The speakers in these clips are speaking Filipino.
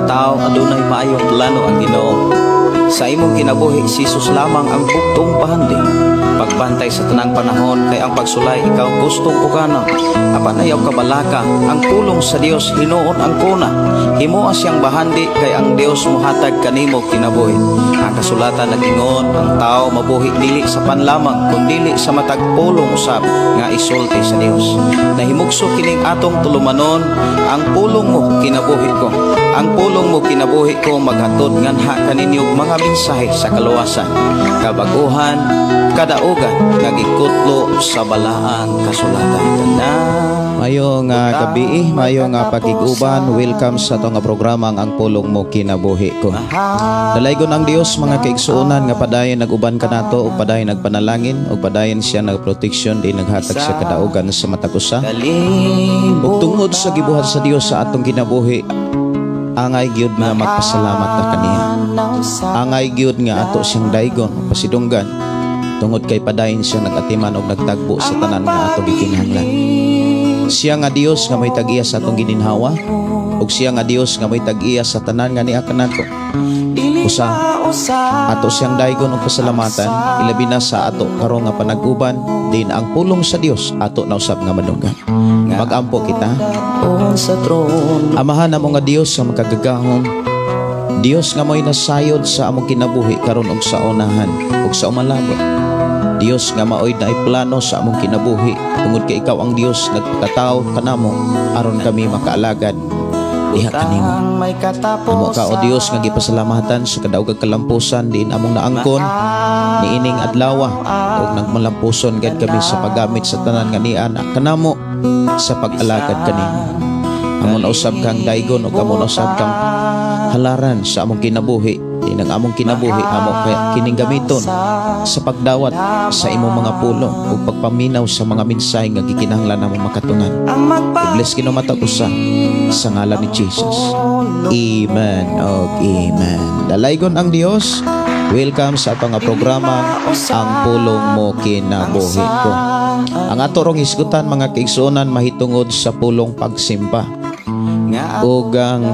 tao adunay maayong plano ang Ginoo. Sa imong kinabuhi si Jesus lamang ang bugtong pahandi. Pagbantay sa tanang panahon kay ang pagsulay ikaw gustong pugana. Apan ayaw kabalaka ang pulong sa Dios hinuon ang kuna. Himuha siyang bahandi kay ang Dios mohatag kanimo kinabuhi. Ang kasulatan nagingon ang tao mabuhi dili sa panlamang kundi sa matag pulong usab nga isulti sa Dios. Nahimugso kining atong tulumanon ang pulong mo kinabuhi ko. Ang pulong mo kinabuhi ko maghatod nganha kaninyong mga mensahe sa kaluwasan, kabaguhan, kadaugan nga gikutlo sa balaang kasulatan. Mayong gabi, mayong pakiguban. Welcome sa itong programa ang pulong mo kinabuhi ko. Dalaygon ang Dios mga kaigsuonan nga padayon naguban ka nato o padayon nagpanalangin o padayon siya nagproteksyon di naghatag sa kadaugan sa matakusa. Ug tungod sa gibuhat sa Dios sa atong kinabuhi, angay gyud nga magpasalamat na kaniya. Angay gyud nga ato siyang daygon pasidunggan tungod kay padayon siya nagatiman og nagtagbo sa tanan nga ato gikinahanglan. Siya nga Dios nga may tag-iya sa atong gininhawa ug siya nga Dios nga may tag-iya sa tanan nga niya kanato. Usa ato siyang daygon og pasalamatan ilabi na sa ato karon nga panag-uban din ang pulong sa Dios ato na usab nga madunggan. Mag-ampo kita. Amahan namo nga Dios nga makagagahom, Dios nga mo'y nasayod sa among kinabuhi karon og sa unahan ug sa umalabot. Dios nga maoy na plano sa among kinabuhi tungod kay ikaw ang Dios nagpakatao kanamo aron kami makaalagad diha kanimo. Amo ka o Dios nga gipasalamatan sa kadaog kag kalampusan diin among naangkon niining adlaw ug nagmalampuson gid kami sa paggamit sa tanan nga niya kanamo sa pag-alagad kanimo. Amon usab kang daygon ug amon usab kang halaran sa among kinabuhi. Dinang among kinabuhi amo kaya kining gamiton sa pagdawat sa imong mga pulong ug pagpaminaw sa mga mensahe nga gikinahanglan namong makatungan. I-bless kino matapusa sa ngalan ni Jesus. Amen og amen. Dalaygon ang Dios. Welcome sa atong programa ang pulong mo kinabuhi ko. Ang ato rong hisgutan mga kaigsuonan mahitungod sa pulong pagsimba ug ang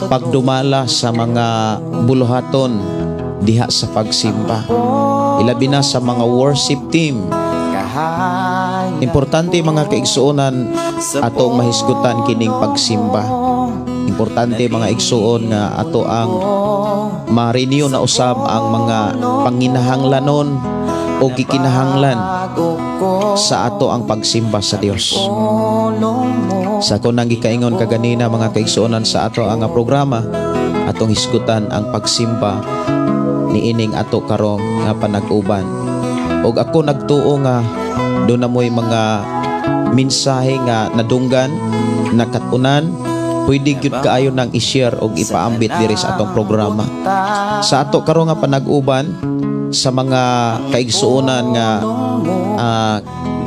pagdumala sa mga buluhaton diha sa pagsimba. Ilabi na sa mga worship team. Importante mga kaigsuonan atong mahisgutan kining pagsimba. Importante mga igsuon nga ato ang ma-renew na usab ang mga panginahanglanon o gikinahanglan sa ato ang pagsimba sa Dios. Sa kunang gikaingon kaganina mga kaigsuonan sa ato ang programa atong hisgutan ang pagsimba niining ato karong nga panag-uban. Og ako nagtuo nga do na mo'y mga mensahe nga nadunggan nakatunan pwede gyud kaayo nang i-share og ipaambit diri sa atong programa. Sa ato karong nga panag-uban sa mga kaigsuonan nga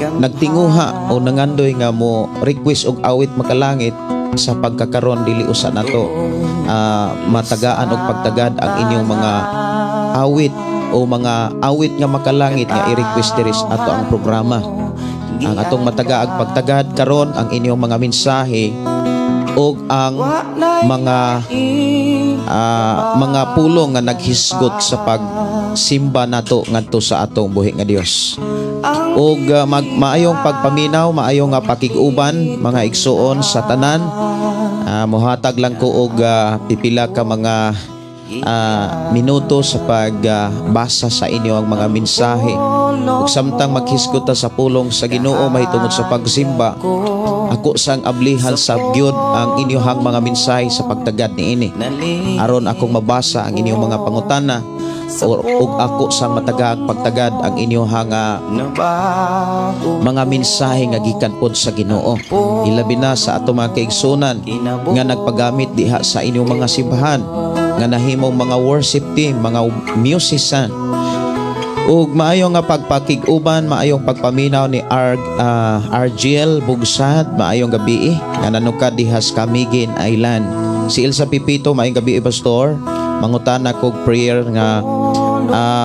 nagtinguha o nangandoy nga mo request og awit makalangit sa pagkakaron dili usa nato matagaan og pagtagad ang inyong mga awit o mga awit nga makalangit nga i-request diri sa ato ang programa. Ang atong matagaag pagtagad karon ang inyong mga mensahe og ang mga pulong nga naghisgot sa pagsimba nato ngadto sa atong buhi nga Dios. Og maayong pagpaminaw, maayong pakig-uban mga igsuon sa tanan. Mohatag lang ko og pipila ka mga minuto sa pagbasa sa inyo ang mga mensahe. Ug samtang maghisgot ta sa pulong sa Ginoo mahitungod sa pagsimba, ako sang ablihan sa gyud ang inyong mga mensahe sa pagtagad niini. Aron akong mabasa ang inyong mga pangutana ug ako sang matagag pagtagad ang inyong mga mensahe nga gikan pod sa Ginoo. Ilabi na sa ato mga kaigsunan nga nagpagamit diha sa inyong mga simbahan nga nahimong mga worship team, mga musician. Ug maayong nga pagpakig-uban, maayong pagpaminaw ni Argel Bugsad, maayong gabi nga nanukad diha sa Camiguin Island. Si Elsa Pipito, maayong gabi pastor. Mangutana kog prayer nga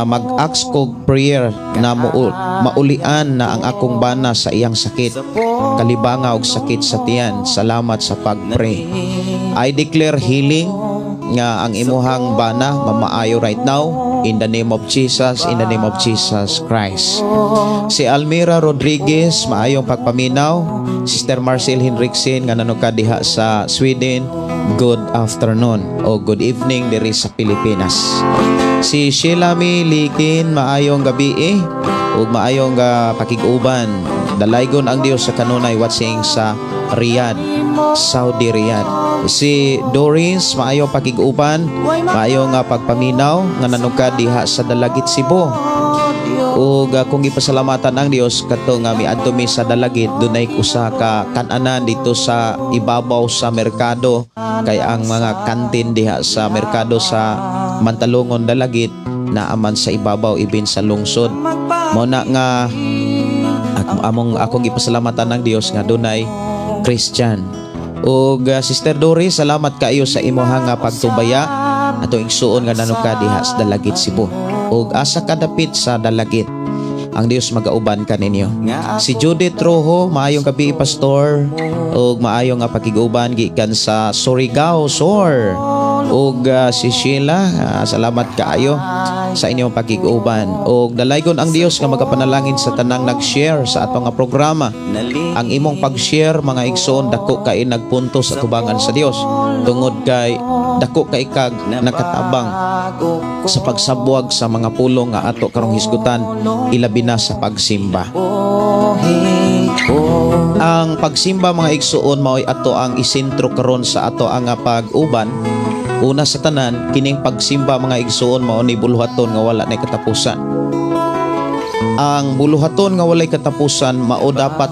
mag-ask kog prayer na maulian na ang akong bana sa iyang sakit, kalibanga og sakit sa tiyan. Salamat sa pag-pray. I declare healing nga ang imuhang bana mamaayo right now in the name of Jesus, in the name of Jesus Christ. Si Almira Rodriguez, maayong pagpaminaw. Sister Marcel Henriksen nga nanukad diha sa Sweden, good afternoon o good evening diri sa Pilipinas. Si Sheila Mi Likin, maayong gabi ug maayong pakiguban. Dalaygon ang Dios sa kanunay watching sa Riyadh, Saudi Riyadh. Si Doris, maayong pakiguban, maayong pagpaminaw nga nanukad diha sa Dalagit, Cebu. Ug kung ipasalamatan ang Dios kato nga miadto mi sa Dalagit, dunay usa ka kan-anan dito sa ibabaw sa merkado, kay ang mga kantin diha sa merkado sa Mantalongon, Dalagit naaman sa ibabaw ibin sa lungsod. Mo na nga akong ipasalamatan ng Dios nga dunay Christian. Ug Sister Doris, salamat kaayo sa imuhang pagtubaya ato igsuon nga nanukad diha sa Dalagit, Cebu. Ug asa kadapit sa Dalagit, ang Dios magauban kaninyo. Si Judith Rojo, maayong gabi pastor, ug maayong pakiguban gikan sa Surigao Sur. Ug si Sheila, salamat kaayo sa inyong pakiguban. Ug dalaygon ang Dios nga magapanalangin sa tanang nag-share sa atong programa. Ang imong pag-share mga igsoon, dako kay nagpunto sa tubangan sa Dios, tungod kay dako kay kag nakatabang sa pagsabwag sa mga pulong nga ato karong hisgutan, ilabi na sa pagsimba. Ang pagsimba mga igsoon mao'y ato ang isentro karon sa ato ang pag-uban. Una sa tanan, kining pagsimba mga igsoon mao ni buluhaton nga wala nay katapusan. Ang buluhaton nga walay katapusan mao dapat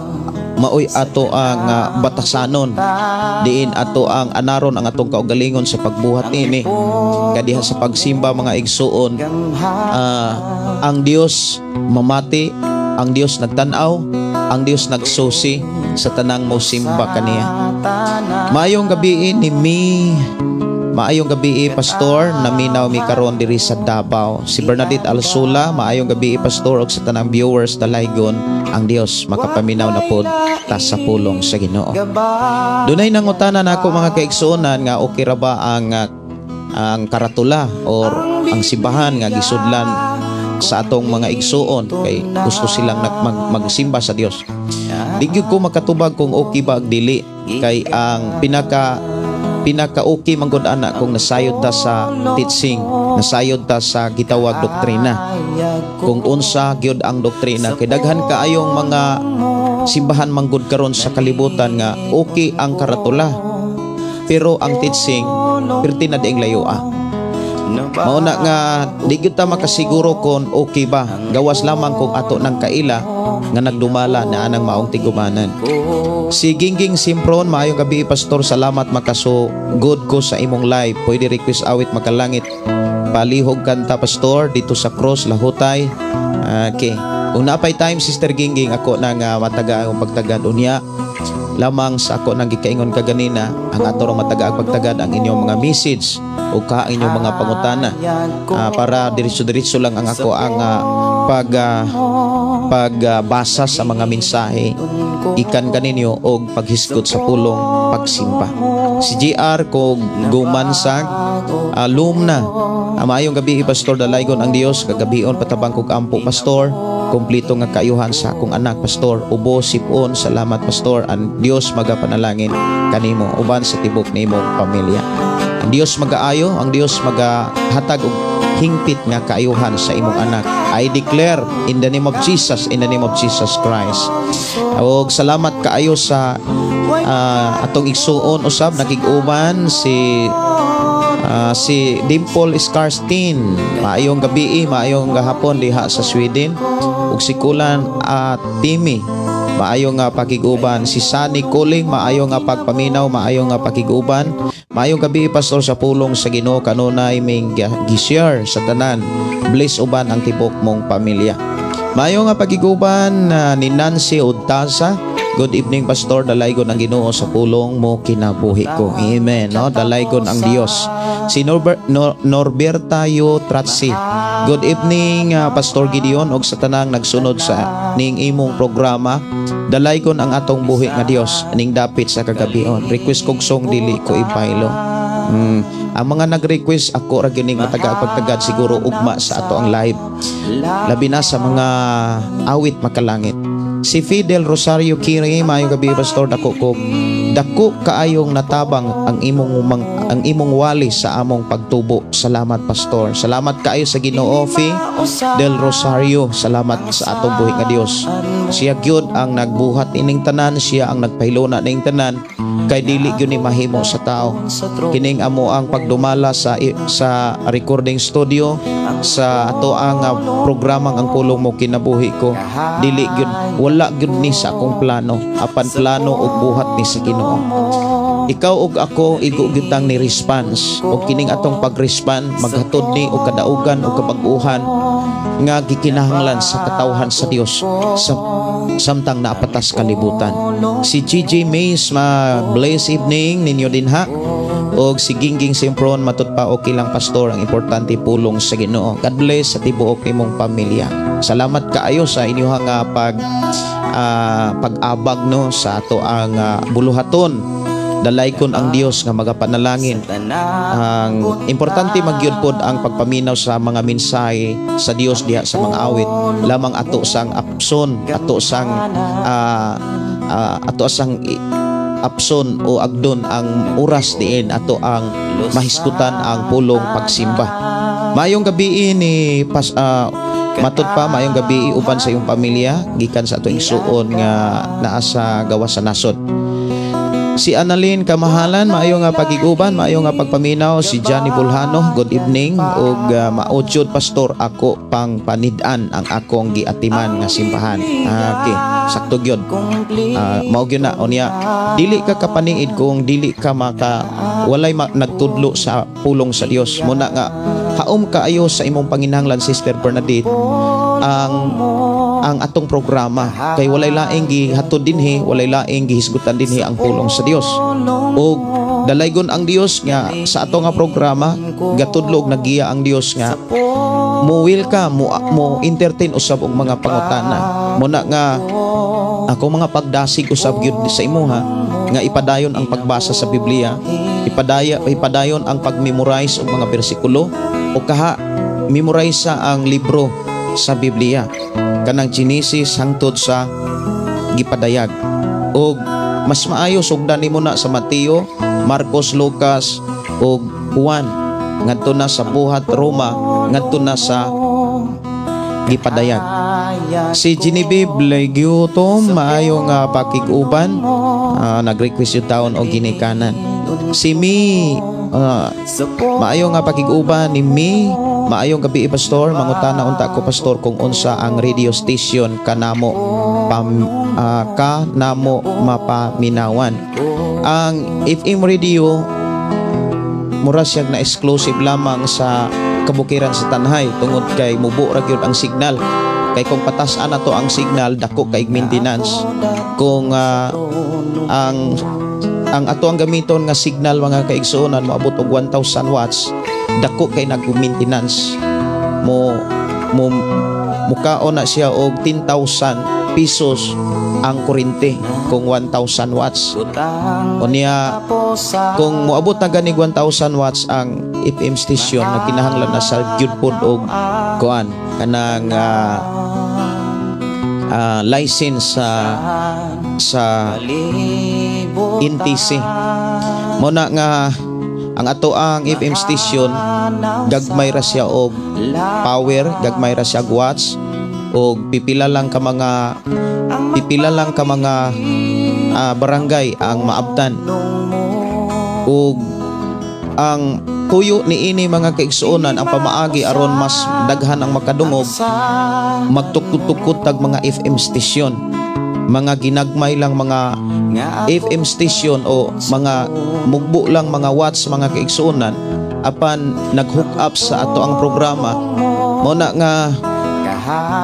maoy ato ang batasanon, diin ato ang anaron ang atong kaugalingon sa pagbuhat ini. Kadiha sa pagsimba mga igsoon, ang Dios mamati, ang Dios nagtanaw, ang Dios nagsusi sa tanang mo simba kaniya. Maayong gabi ni maayong gabi pastor, naminaw mi karon diri sa Davao. Si Bernadette Alsula, maayong gabi pastor, ug sa tanang viewers dalaygon ang Dios makapaminaw na pod ta sa pulong sa Ginoo. Dunay nangutanan nako mga kaigsuonan nga okay ra ba ang karatula or ang simbahan nga gisudlan sa atong mga igsuon kay gusto silang magsimba sa Dios. Di gyud ko makatubag kung okay ba ag dili, kay ang pinaka-okay manggod ana kung nasayod ta sa teaching, nasayod ta sa gitawag doktrina. Kung unsa gyud ang doktrina, kay daghan kaayong mga simbahan manggod karon sa kalibutan nga okay ang karatula, pero ang teaching perti na diing layoa. Mauna nga di gyud ta makasiguro kung okay ba, gawas lamang kung ato nang kaila nga nagdumala na anang maong tigumanan. Si Gingging Simpron, maayong gabi pastor, salamat makaso good ko sa imong live. Pwede request awit makalangit palihog kanta pastor dito sa Cross Lahutay. Okay, kung napay time Sister Gingging, ako nang mataga ang pagtagad unya lamang sa ako nang gikaingon kaganina, ang ato rong matagaag pagtagad ang inyong mga message o ka inyong mga pangutana, para diretso-diretso lang ang ako ang pagbasa sa mga mensahe ikan kaninyo o paghisgot sa pulong pagsimba. Si GR kog gumansag alumna, maayong gabi pastor, dalaygon ang Dios kagabion patabang kog ampo pastor, kumplito nga kaayuhan sa akong anak pastor, ubo sipon, salamat pastor, ang Dios magapanalangin kanimo uban sa tibok nimong pamilya. Ang Dios magaayo, ang Dios magahatag og hingpit nga kaayuhan sa imong anak. I declare in the name of Jesus, in the name of Jesus Christ. Og salamat kaayo sa atong igsuon usab nakig-uban si Dimple Skarstin, maayong gabi, maayong gahapon diha sa Sweden. Ug si Kulan Timi, maayong pakiguban. Si Sunny Kuling, maayong pagpaminaw, maayong pakiguban. Maayong gabi pastor sa pulong sa Ginoo, kanunay ming gi-share sa tanan. Bless uban ang tibok mong pamilya. Maayong pakiguban ni Nancy Udtasa. Good evening pastor, dalaygon ang Ginoo sa pulong mo kinabuhi ko. Amen. No, dalaygon ang Dios. Si Norberta Yu Tratsi, good evening Pastor Gideon og sa tanang nagsunod sa ning imong programa. Dalaygon ang atong buhi nga Dios ning dapit sa kagabion. Request kog song dili ko ipaylo. Ang mga nag-request ako ra gining matagapagtagad siguro ugma sa ato ang live. Labi na sa mga awit makalangit. Si Fidel Rosario Kiri, maayong gabi Pastor, dako kaayong natabang ang imong wali sa among pagtubo. Salamat Pastor. Salamat kaayo sa Ginoo Del Rosario. Salamat sa atong buhi nga Dios. Siya gyud ang nagbuhat ining tanan, siya ang nagpahilona ning tanan. Kay dili gyud ni mahimo sa tao. Kining amo ang pagdumala sa recording studio sa ato ang programang ang pulong mo kinabuhi ko. Dili gyud, wala gyud ni sa akong plano, apan plano ug buhat ni sa Ginoo. Ikaw ug ako igo gyud tang ni response, ug kining atong pag-respond maghatod ni og kadaugan ug kabag-uhan nga gikinahanglan sa katawhan sa Dios samtang naapatas kalibutan. Si GJ Mays, blessed evening ninyo din ha. Og si Gingging Simpron, matut pa okay lang Pastor, ang importante pulong sa Ginoo. God bless sa tibuok nimong pamilya. Salamat kaayo sa inyong pag-abag no sa ato ang buluhaton. Dalaykon ang Dios nga magapanalangin. Ang importante magyud pod ang pagpaminaw sa mga mensahe sa Dios diha sa mga awit. Lamang ato sang apson, ato sang apson o agdon ang oras diin ato ang mahiskutan ang pulong pagsimba. Mayong gabi ni matut pa mayong gabi uban sa iyong pamilya gikan sa ato igsuon nga naa sa gawas sa nasod. Si Annalyn Kamahalan, maayo nga pagiguban, maayo nga pagpaminaw. Si Johnny Bulhano, good evening. Og maudyod Pastor, ako pang panid-an ang akong giatiman nga simbahan. Okay, sakto gyud. Mao gyud na unya. Dili ka kapaniid kung dili ka walay nagtudlo sa pulong sa Dios. Muna nga haom kaayo sa imong panginahanglan Sister Bernadette ang atong programa kay walay laing gihatod dinhi, walay laing gihisgutan dinhi ang pulong sa Dios. Og dalaygon ang Dios nga sa ato nga programa gatudlo og nagiya ang Dios nga mo entertain usab og mga pangutana. Muna nga ako mga pagdasig usab gyud sa imuha nga ipadayon ang pagbasa sa Biblia, ipadayon ang pag-memorize og mga bersikulo o kaha memorize ang libro sa Biblia kanang Genesis hangtod sa gipadayag. Og mas maayo sugdan nimo na sa Mateo, Marcos, Lucas ug Juan ngadto na sa buhat Roma, ngadto na sa gipadayag. Si Genevieve Legutom, maayo nga pakiguban, nag-request yung taon o ginikanan. Si Mi, maayo nga pakiguban ni Mi. Maayong gabi Pastor, mangutana unta ko Pastor kung unsa ang radio station kanamo mapaminawan. Ang FM radio mura siya na exclusive lamang sa kabukiran sa Tanhay tungod kay mubo ra gyud ang signal. Kay kung patasan na to ang signal dako kay maintenance. Kung ang ato ang gamiton nga signal mga kaigsuonan moabot og 1,000 watts, dako kay nag-maintenance mukaon na siya og 10,000 pesos ang kuryente kung 1,000 watts. Unya kung moabot na gani 1,000 watts ang FM station na kinahanglan na sa gyud pod og kuan kanang license sa NTC. Muna nga ang ato ang FM station gagmay ra siya og power, gagmay ra siya watts og pipila lang ka mga barangay ang maabtan. Og ang tuyo ni ini mga kaigsuonan ang pamaagi aron mas daghan ang makadungog magtukod-tukod tag mga FM station, mga ginagmay lang mga FM station o mga mugbo lang mga watts mga kaigsuonan apan nag-hook up sa ato ang programa. Muna nga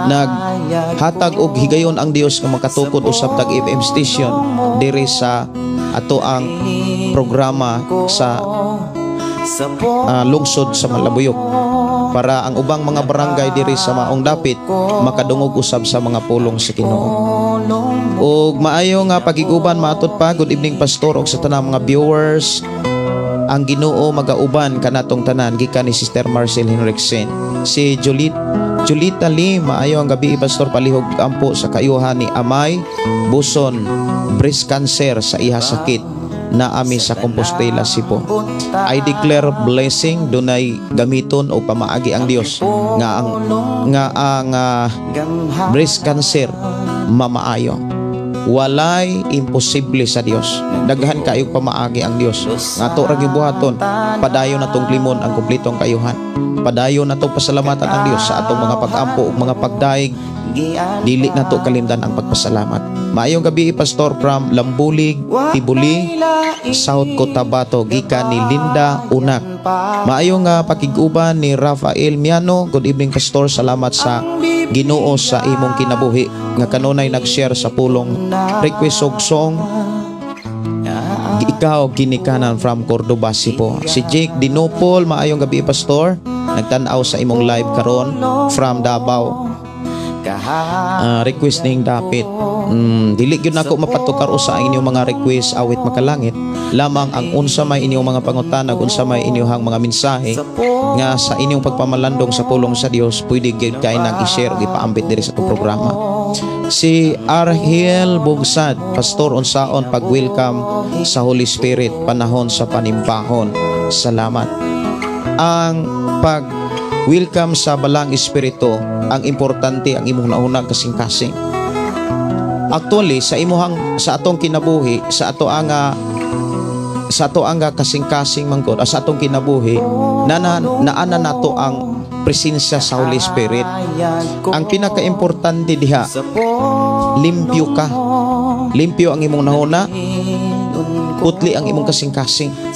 naghatag og higayon ang Dios nga makatukod usab tag FM station diri sa ato ang programa sa lungsod sa Malabuyok para ang ubang mga barangay diri sa maong dapit makadungog usab sa mga pulong sa Ginoo. ug maayo nga pagiguban matud pa. Good evening pastor ug sa tanang mga viewers. Ang Ginoo magauban kanatong tanan gikan ni Sister Marcel Henriksen. Si Julita Lee, maayo ang gabi pastor, palihog ampo sa kayuhan ni Amay Buson, breast cancer sa iha sakit na ami sa Compostela, Cebu. I declare blessing, dunay gamiton o pamaagi ang Dios nga ang breast cancer mamaayo. Walay imposible sa Dios. Daghan kayo pamaagi ang Dios. Ngato ra gibuhaton, padayon natong limon ang kumplitong kayuhan. Padayon natong pasalamatan ang Dios sa atong mga pag-ampo ug mga pagdaig. Dili nato kalimdan ang pagpasalamat. Maayong gabi pastor from Lambulig, Tibuli, South Cotabato, gikan ni Linda Unak. Maayong pakiguban ni Rafael Miano. Good evening pastor, salamat sa Ginoo sa imong kinabuhi nga kanunay nag-share sa pulong request og song. Ikaw ginikanan from Cordoba, Cebu. Si Jake Dinopol, maayong gabi pastor, nagtan-aw sa imong live karon from Davao. Request ning dapit. Dili gyud nako mapatukar sa inyong mga request awit makalangit. Lamang ang unsa may inyong mga pangutanag, unsa may inyong mga mensahe nga sa inyong pagpamalandong sa pulong sa Dios, pwede gyud kay nang i-share ug ipaambit diri sa itong programa. Si Arhel Bugsad, pastor, unsaon pag-welcome sa Holy Spirit panahon sa panimbahon. Salamat. Ang pag-welcome sa balang espiritu, ang importante ang imong naunang kasing-kasing. Actually sa atong kinabuhi, sa ato ang kasing-kasing mangkod, sa atong kinabuhi naana nato ang presensya sa Holy Spirit. Ang pinaka-importante diha, limpyo ka. Limpyo ang imong nahuna, putli ang imong kasing-kasing.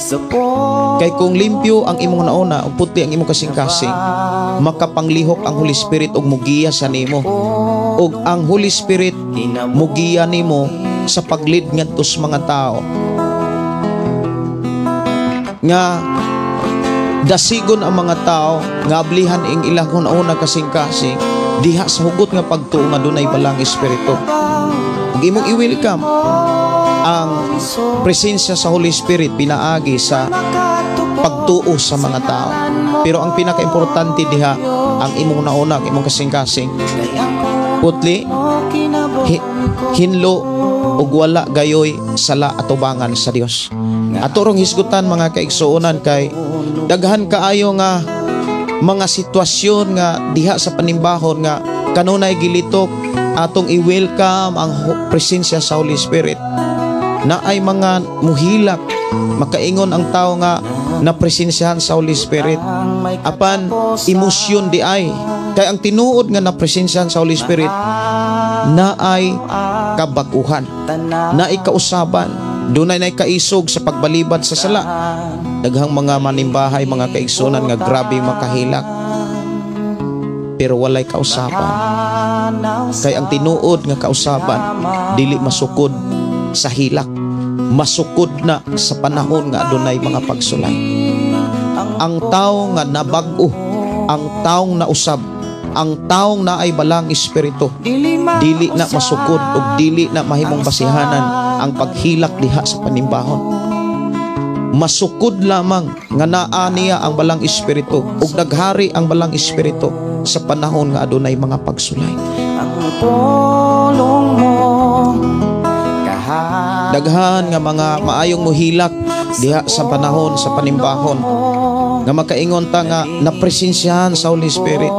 Kay kung limpyo ang imong nauna ug putli ang imong kasing-kasing, makapanglihok ang Holy Spirit ug mugiya sa nimo. Ug ang Holy Spirit mugiya nimo sa paglid ngadto sa mga tao nga dasigon ang mga tao nga ablihan ing ilang una kasing-kasing diha sa hugot nga pagtuo nga dunay balang espiritu. Ug imong i-welcome ang presensya sa Holy Spirit pinaagi sa pagtuo sa mga tao. Pero ang pinaka-importante diha ang imong nauna, imong kasing-kasing putli, hinlo ug wala gayoy sala atubangan sa Dios. Aturong hisgutan mga kaigsuonan kay daghan kaayo nga mga sitwasyon nga diha sa panimbahon nga kanunay gilitok atong i-welcome ang presensya sa Holy Spirit. Na ay mga muhilak, makaingon ang tao nga napresensyahan sa Holy Spirit. Apan emosyon di ay kay ang tinuod nga napresensyahan sa Holy Spirit na ay kabaguhan, na ay kausaban, dunay na kaisog sa pagbalibad sa sala. Daghang mga manimbahay, mga kaigsunan nga grabe makahilak pero walay kausaban. Kay ang tinuod nga kausaban dili masukod sa hilak, masukod na sa panahon nga adunay mga pagsulay. Ang tawo nga nabag-o, ang taong nausab, ang taong na ay balang espiritu, dili na masukod ug dili na mahimong basihanan ang paghilak diha sa panimbahon. Masukod lamang nga naa niya ang balang espiritu ug naghari ang balang espiritu sa panahon nga adunay mga pagsulay. Ang pulong mo daghan nga mga maayong muhilak diha sa panahon sa panimbahon nga makaingon ta nga napresensyahan sa Holy Spirit,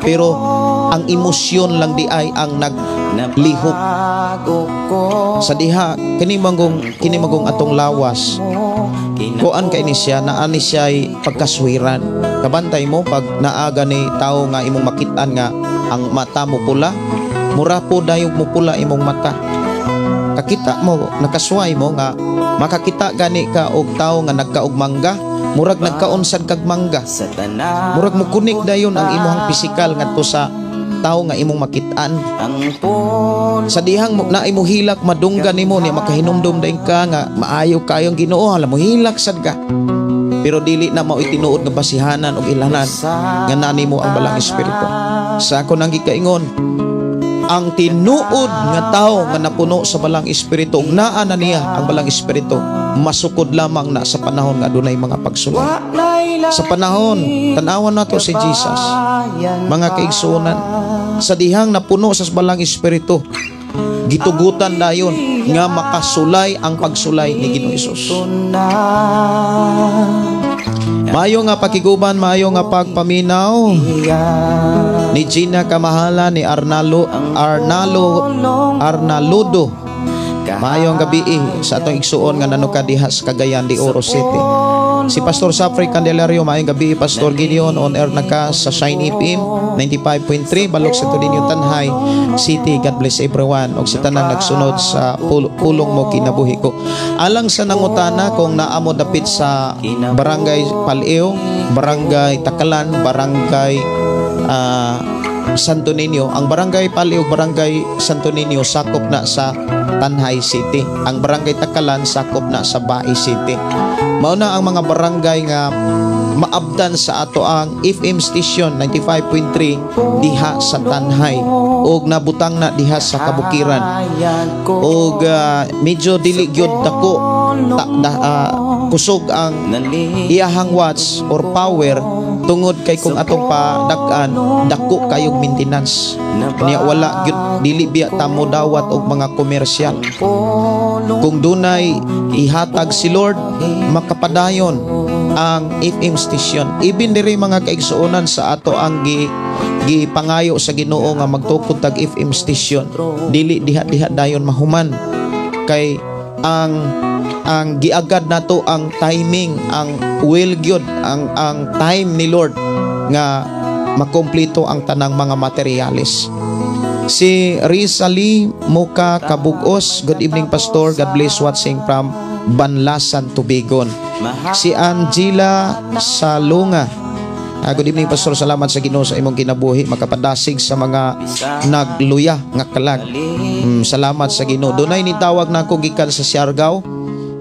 pero ang emosyon lang di ay ang naglihok sa diha. Kini magong atong lawas kuan kay ni siya naani siya pagkaswiran. Kabantay mo pag naaga ni tao nga imong makitaan nga ang mata mo pula, mura po dayog mo pula imong mata. Kakita mo, nakasway mo nga makakita gani ka og tao nga nagkaog mangga, murag nagkaunsad kag mangga, murag mo kunik dayon ang imong pisikal ngadto sa tao nga imong makitaan. Sa dihang na imo hilak madunggan nimo niya makahinumdum dayon ka nga maayo kayong Ginoo, hala mo hilak sad ka. Pero dili na mao itinuod nga basihanan og ilanan nga nani mo ang balang espiritu. Sa ako nang gikaingon, ang tinuod nga tao nga napuno sa balang espiritu ug naa na niya ang balang espiritu masukod lamang na sa panahon nga adunay mga pagsulay. Sa panahon tan-awan nato si Jesus, mga kaigsuonan, sa dihang napuno sa balang espiritu gitugutan dayon nga makasulay ang pagsulay ni Ginoong Hesus. Maayo nga pakiguban, maayo nga pagpaminaw ni Gina Kamahala, ni Arnaludo. Maayong gabi sa atong igsuon nga nanuka diha sa Cagayan de Oro City. Si Pastor Safri Candelario, maayong gabi. Pastor Gideon, on air na ka sa Shine FM 95.3 balok sa Tulinyo Tanhay City. God bless everyone. Og si tanang nagsunod sa pulong mo kinabuhi ko. Alang sa nangutana kung naamo dapit sa Barangay Paleo, Barangay Takalan, Barangay Santo Niño. Ang Barangay Paleo, Barangay Santo Niño sakop na sa Tanhay City. Ang Barangay Takalan sakop na sa Bai City. Mao na ang mga barangay nga maabdan sa ato ang FM station 95.3 diha sa Tanhay og nabutang na diha sa Kabukiran. Og medyo dili gyud dako kusog ang iyahang watts or power tungod kay kung atong padak-an dako kayog maintenance niya, wala gyud dili biya ta mo dawat og mga komersyal. Kung dunay ihatag si Lord, makapadayon ang FM station. Even diri mga kaigsuonan sa ato ang gipangayo sa Ginoo nga magtukod tag FM station, dili diha dayon mahuman kay ang giagad nato ang timing, ang will gyud, ang time ni Lord nga makompleto ang tanang mga materyales. Si Rizali Muka Kabugos, good evening Pastor, God bless, watching from Banlasan, Tubigon. Si Angela Salunga, good evening Pastor, salamat sa Ginoo sa imong kinabuhi, makapadasig sa mga nagluya nga kalag. Salamat sa Ginoo. Dunay nitawag na ako gikan sa Siargao,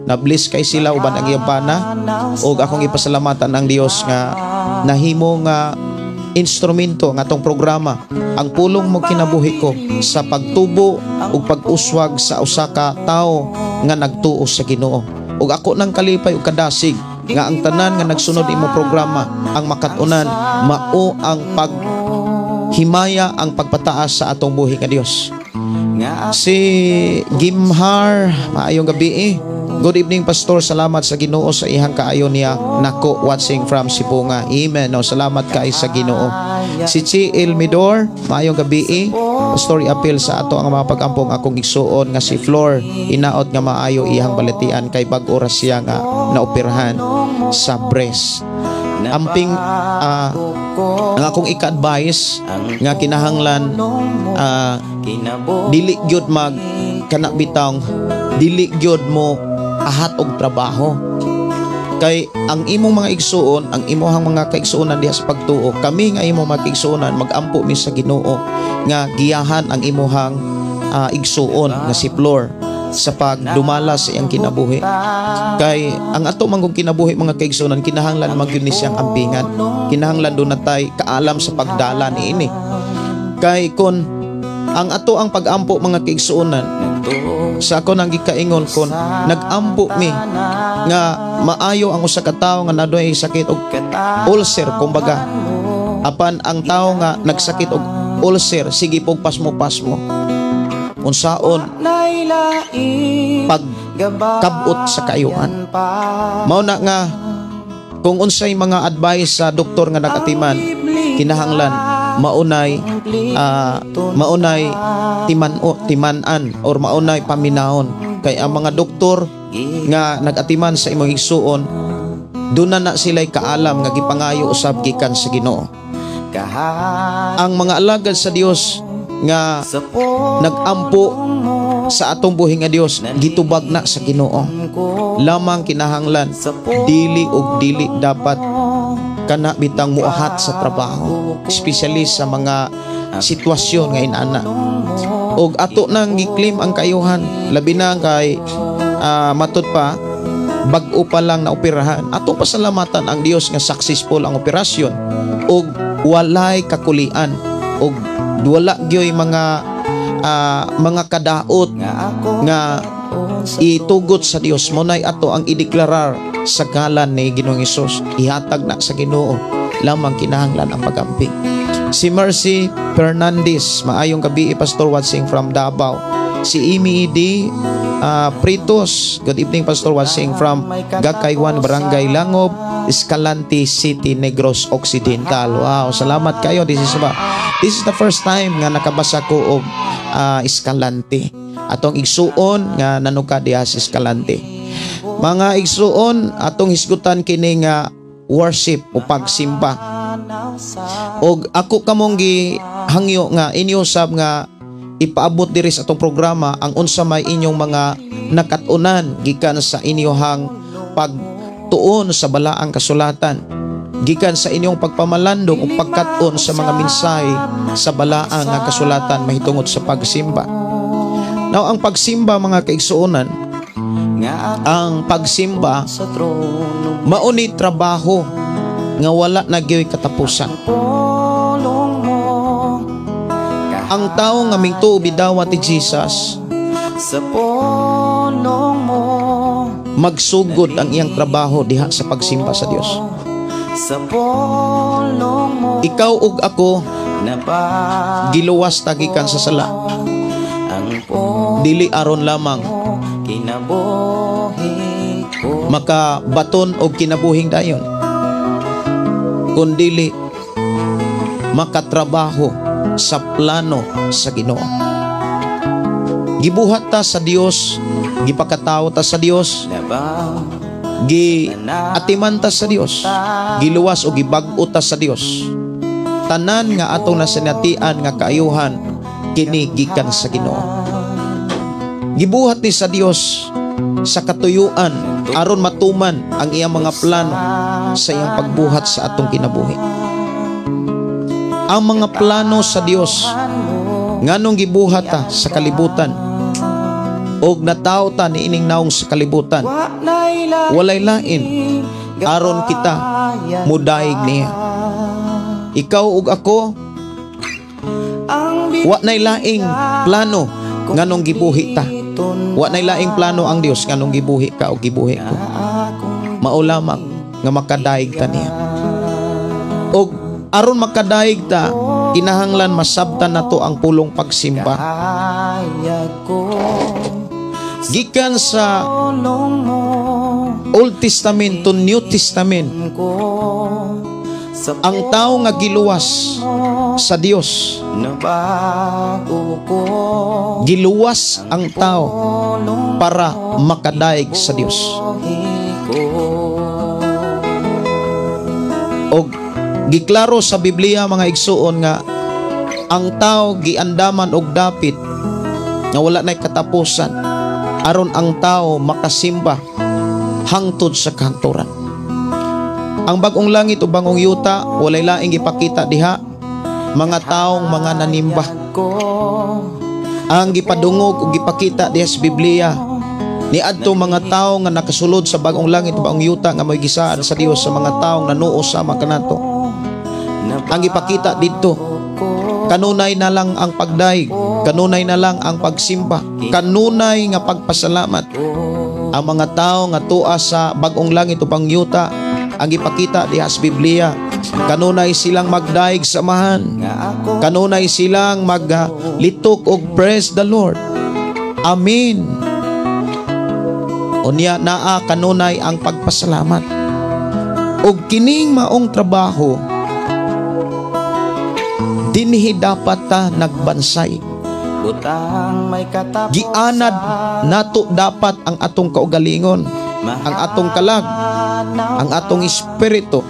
na bless kay sila uban ang iyang pana, og akong ipasalamatan ang Dios nga nahimo nga instrumento ng atong programa ang pulong mo kinabuhi ko sa pagtubo ug pag-uswag sa usa ka tawo nga nagtuo sa Ginoo. Ug ako nang kalipay ug kadasig nga ang tanan nga nagsunod imo programa ang makatunan mao ang paghimaya, ang pagpataas sa atong buhi nga Dios. Si Gimhar, maayong gabi Good evening Pastor, salamat sa Ginoo sa ihang kaayo niya nako, watching from Sibunga. Amen. No, salamat kay sa Ginoo. Si Chi Elmidor, maayong gabi Pastor, appeal sa ato ang mga pag-ampong akong igsuon nga si Flor, inaot nga maayo ihang baletian kay bag-oras siya nga naoperahan sa breast. Amping ang akong ika-advise nga kinahanglan dili gyud mag kanabitang, dili gyud mo ahat og trabaho. Kay ang imong mga igsuon, ang imong mga kaigsuonan diha sa pagtuo, kami nga imong mga kaigsuonan magampo mi sa Ginoo nga giyahan ang imong igsuon nga si Flor sa pagdumala sa iyang kinabuhi. Kay ang ato manggong kinabuhi mga kaigsuonan, kinahanglan magyud ni siyang ampingan, kinahanglan do natay kaalam sa pagdala niini. Kay kon ang ato ang pag-ampo mga kaigsuonan, sa ako nang gikaingon kon nag-ampo mi nga maayo ang usa ka tawo nga nadoy sakit og ulcer, kumbaga apan ang tawo nga nagsakit og ulcer, sige pog pasmo unsaon pagkabot sa kaayuhan. Mao na nga kung unsay mga advice sa doktor nga nagatiman, kinahanglan maunay timanan or maunay paminahon. Kay ang mga doktor nga nagatiman sa imong igsuon, doon na sila'y kaalam nga gipangayo usab gikan sa Ginoo. Ang mga alagad sa Dios nga nagampo sa atong buhi nga Dios, gitubag na sa Ginoo. Lamang kinahanglan dili og dili dapat kana bitang muahat sa trabaho, especially sa mga sitwasyon nga inana. Og ato nang gi-claim ang kaayuhan, labi na kay matud pa bag-o pa lang na operahan. Atong pasalamatan ang Dios nga successful ang operasyon og walay kakulian og wala gyoy mga mga kadaot nga itugot sa Dios mo nay ato ang ideklarar sa ngalan ni Ginoong Hesus. Ihatag na sa Ginoo lamang kinahanglan ang pag-amping. Si Mercy Fernandez, maayong gabi, Pastor watching from Davao. Si Amy D. Pritos, good evening Pastor watching from Gakaywan, Barangay Langob, Escalante City, Negros Occidental. Wow, salamat kayo. This is the first time nga nakabasa ko og Escalante. Atong igsuon nga nanuka diha sa Escalante. Mga igsuon, atong hisgutan kini nga worship o pagsimba. Og ako kamong gihangyo nga inyo sab nga ipaabot diri sa atong programa ang unsa may inyong mga nakatunan gikan sa inyohang pagtuon sa balaang kasulatan, gikan sa inyong pagpamalandong o pagkat-on sa mga mensahe sa balaang nga kasulatan mahitungod sa pagsimba. Now, ang pagsimba mga kaigsuonan, ang pagsimba mauni trabaho nga wala na gyud katapusan. Ang tao nga mingtuo bidawat ti Jesus, magsugod ang iyang trabaho diha sa pagsimba sa Dios. Ikaw ug ako giluwas tagikan sa sala, dili aron lamang makabaton og kinabuhing dayon, kundili makatrabaho sa plano sa Ginoo. Gibuhat ta sa Dios, gipakatawo ta sa Dios, giatiman ta sa Dios, giluwas o gibag-o ta sa Dios. Tanan nga atong nasinatian nga kaayuhan kini gikan sa Ginoo. Gibuhat ni sa Dios sa katuyuan aron matuman ang iyang mga plano sa iyang pagbuhat sa atong kinabuhi. Ang mga plano sa Dios nganong gibuhat ta sa kalibutan og natawo ta ni ining naong sa kalibutan, walay lain aron kita mudaig niya. Ikaw ug ako wa nay laing plano nganong gibuhi ta. Wa nay laing plano ang Dios nganong gibuhi ka o gibuhi ko. Mao lamang nga makadaig ta niya. Og aron makadaig ta, kinahanglan masabtan nato ang pulong pagsimba. Gikan sa Old Testament to New Testament, ang tao nga giluwas sa Dios, giluwas ang tao para makadaig sa Dios. Og giklaro sa Biblia mga igsuon nga ang tao giandaman og dapit nga wala nay katapusan aron ang tao makasimba hangtod sa kahangturan. Ang bagong langit o bagong yuta walay laing gipakita diha, mga taong mga nanimba. Ang gipadungog o gipakita diha sa Biblia niadto mga tao nga nakasulod sa bagong langit o bagong yuta nga may gisaad sa Dios sa mga taong nanuo sama kanato. Ang ipakita dito, kanunay na lang ang pagdaig, kanunay na lang ang pagsimba, kanunay nga pagpasalamat. Ang mga tao nga tua sa bagong langit o pangyuta, ang ipakita diha sa Biblia, kanunay silang magdaig samahan, kanunay silang maglitok og praise the Lord. Amen. Unya naa kanunay ang pagpasalamat. Og kining maong trabaho dinhi dapat ta nagbansay. Gianad nato dapat ang atong kaugalingon, ang atong kalag, ang atong espiritu.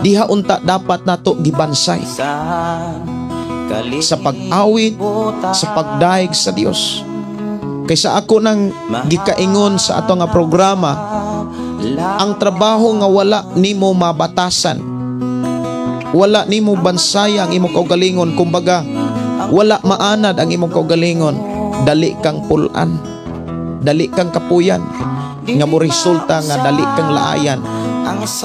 Diha unta dapat nato gibansay sa pag-awit, sa pagdaig sa Dios. Kaysa ako nang gikaingon sa ato nga programa, ang trabaho nga wala nimo mabatasan, wala nimo bansay ang imong kaugalingon, kumbaga wala maanad ang imong kaugalingon, dali kang pulan, dali kang kapuyan, nga mo resulta nga dali kang laayan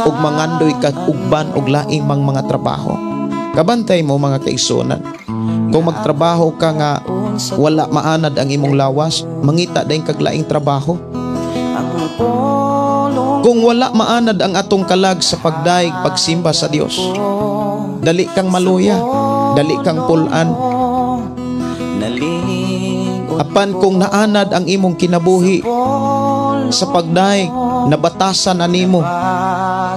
ug mangandoy ka ugban og laing mga trabaho. Kabantay mo mga kaigsuonan, Kung magtrabaho ka nga wala maanad ang imong lawas, mangita dayon kag laing trabaho. Kung wala maanad ang atong kalag sa pagdaig pagsimba sa Dios, dali kang maluya, dali kang pulan. Apan kung naanad ang imong kinabuhi sa pagdaig, nabatasan na nimo,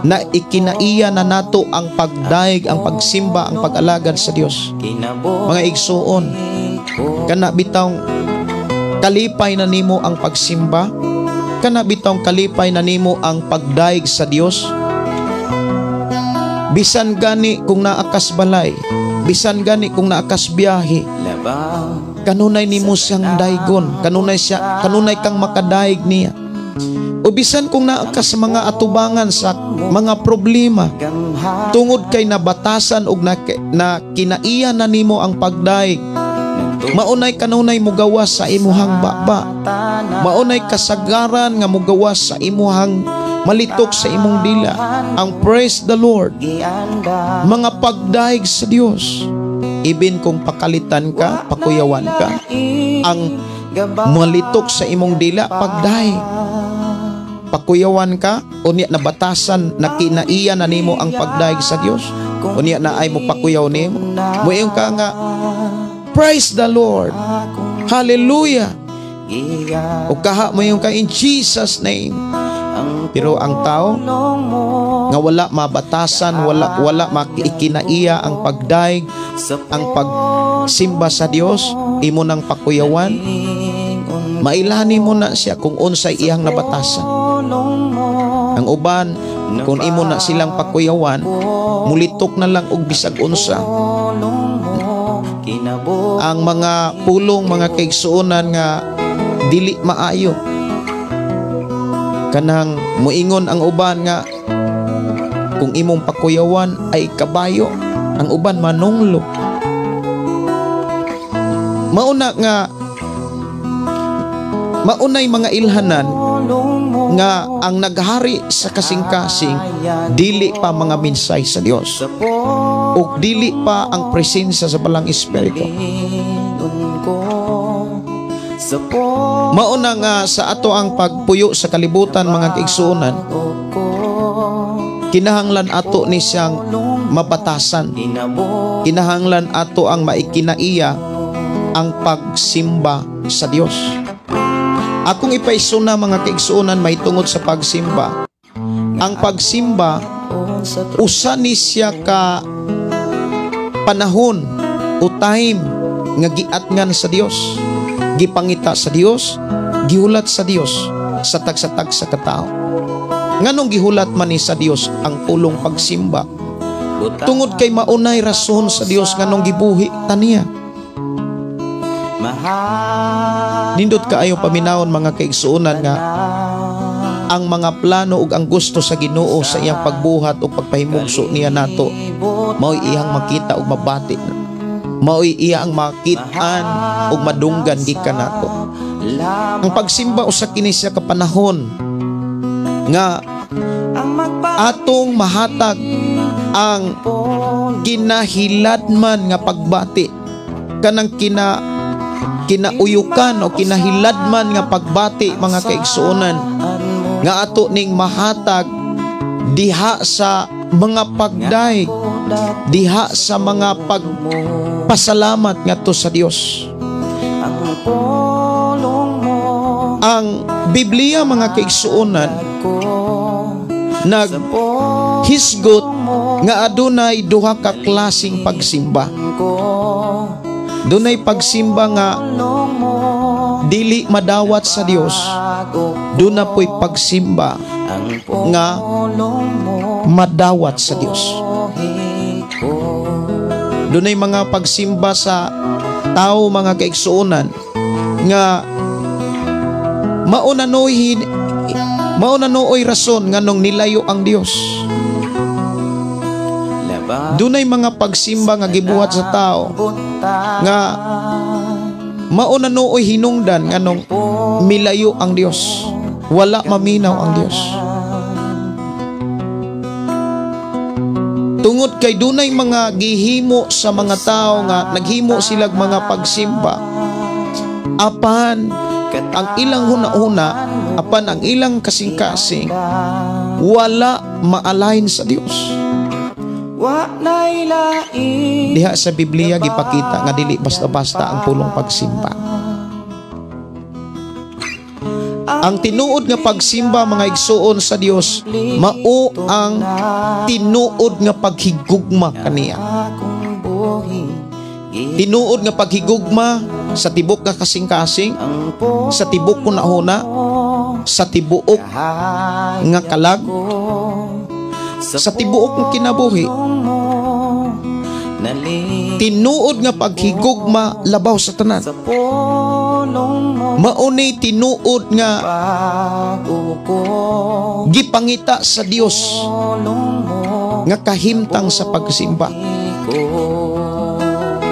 na ikinaiya na nato ang pagdaig, ang pagsimba, ang pag-alagad sa Dios. Mga igsuon, kana bitawng kalipay na nimo ang pagsimba, kana bitawng kalipay na nimo ang pagdaig sa Dios. Bisan gani kung naakas balay, bisan gani kung naakas biyahe, kanunay nimo siyang daigon, kanunay kang makadaig niya. O bisan kung naakas mga atubangan sa mga problema, tungod kay nabatasan og na kinaiya na nimo ang pagdaig, maunay kanunay mo gawas sa imuhang baba, maunay kasagaran nga mo gawas sa imuhang malitok sa imong dila. Ang praise the Lord, mga pagdaig sa Dios. Ibin kung pakalitan ka, pakuyawan ka, ang malitok sa imong dila, pagdaig. Pakuyawan ka, unya na batasan na kinaiya na nimo ang pagdaig sa Dios, unya na ay mo pakuyaw nimo. Muayong ka nga, praise the Lord, hallelujah. O kaha mo yung ka in Jesus name. Pero ang tao nga wala mabatasan, wala makikinaiya ang pagdaig, ang pagsimba sa Dios, imo nang pakuyawan, mailani mo na siya kung unsay iyang nabatasan. Ang uban, kung imo na silang pakuyawan, mulitok na lang og bisag unsa. Ang mga pulong, mga kaigsuonan nga dili maayo, kanang muingon ang uban nga kung imong pakuyawan ay kabayo, ang uban manunglo. Maunay mga ilhanan nga ang naghari sa kasing-kasing dili pa mga minsay sa Dios, ug dili pa ang presensya sa balang espiritu. Mauna nga sa ato ang pagpuyo sa kalibutan, mga kaigsuonan, kinahanglan ato ni siyang mabatasan, kinahanglan ato ang maikinaiya ang pagsimba sa Dios. Akong ipaisuna, mga kaigsuonan, may tungod sa pagsimba. Ang pagsimba, usa ni siya ka panahon o time nga giatngan sa Dios, gipangita sa Dios, gihulat sa Dios sa tag-sa katao. Nganong gihulat man ni sa Dios ang pulong pagsimba? Tungod kay maunay rason sa Dios nganong gibuhi taniya. Nindot kaayo paminawon, mga kaigsuonan, nga ang mga plano ug ang gusto sa Ginoo sa iyang pagbuhat o pagpahimugso niya nato, mao'y iyang makita ug mabati, mao'y iyang makitaan ug madunggan gikan nato. Ang pagsimba usa kini siya ka panahon nga atong mahatag ang kinahiladman nga pagbati, kanang kinauyukan o kinahiladman nga pagbati, mga kaigsuonan, nga ato ning mahatag diha sa mga pagdaig, diha sa mga pagpasalamat ngadto sa Dios. Ang Biblia, mga kaigsuonan, naghisgot nga adunay duha ka klaseng pagsimba. Dunay pagsimba nga dili madawat sa Dios, duna po'y pagsimba nga madawat sa Dios. Dunay mga pagsimba sa tao, mga kaigsuonan, nga mauna nooy rason nganong nilayo ang Dios. Dunay mga pagsimba nga gibuhat sa tao nga mauna nooy hinungdan nganong milayo ang Dios, wala maminaw ang Dios. Tungod kay dunay mga gihimo sa mga tao nga naghimo silag mga pagsimba. Apan ang ilang huna-huna, apan ang ilang kasing-kasing, wala ma-align sa Dios. Diha sa Biblia gipakita nga dili basta-basta ang pulong pagsimba. Ang tinuod nga pagsimba, mga igsuon sa Dios, mao ang tinuod nga paghigugma kaniya. Tinuod nga paghigugma sa tibok nga kasing-kasing, sa tibok kunahuna, sa tibuok nga kalag, sa tibuok nga kinabuhi. Tinuod nga paghigugma labaw sa tanan. Maunay tinuod nga gipangita sa Dios nga kahimtang sa pagsimba.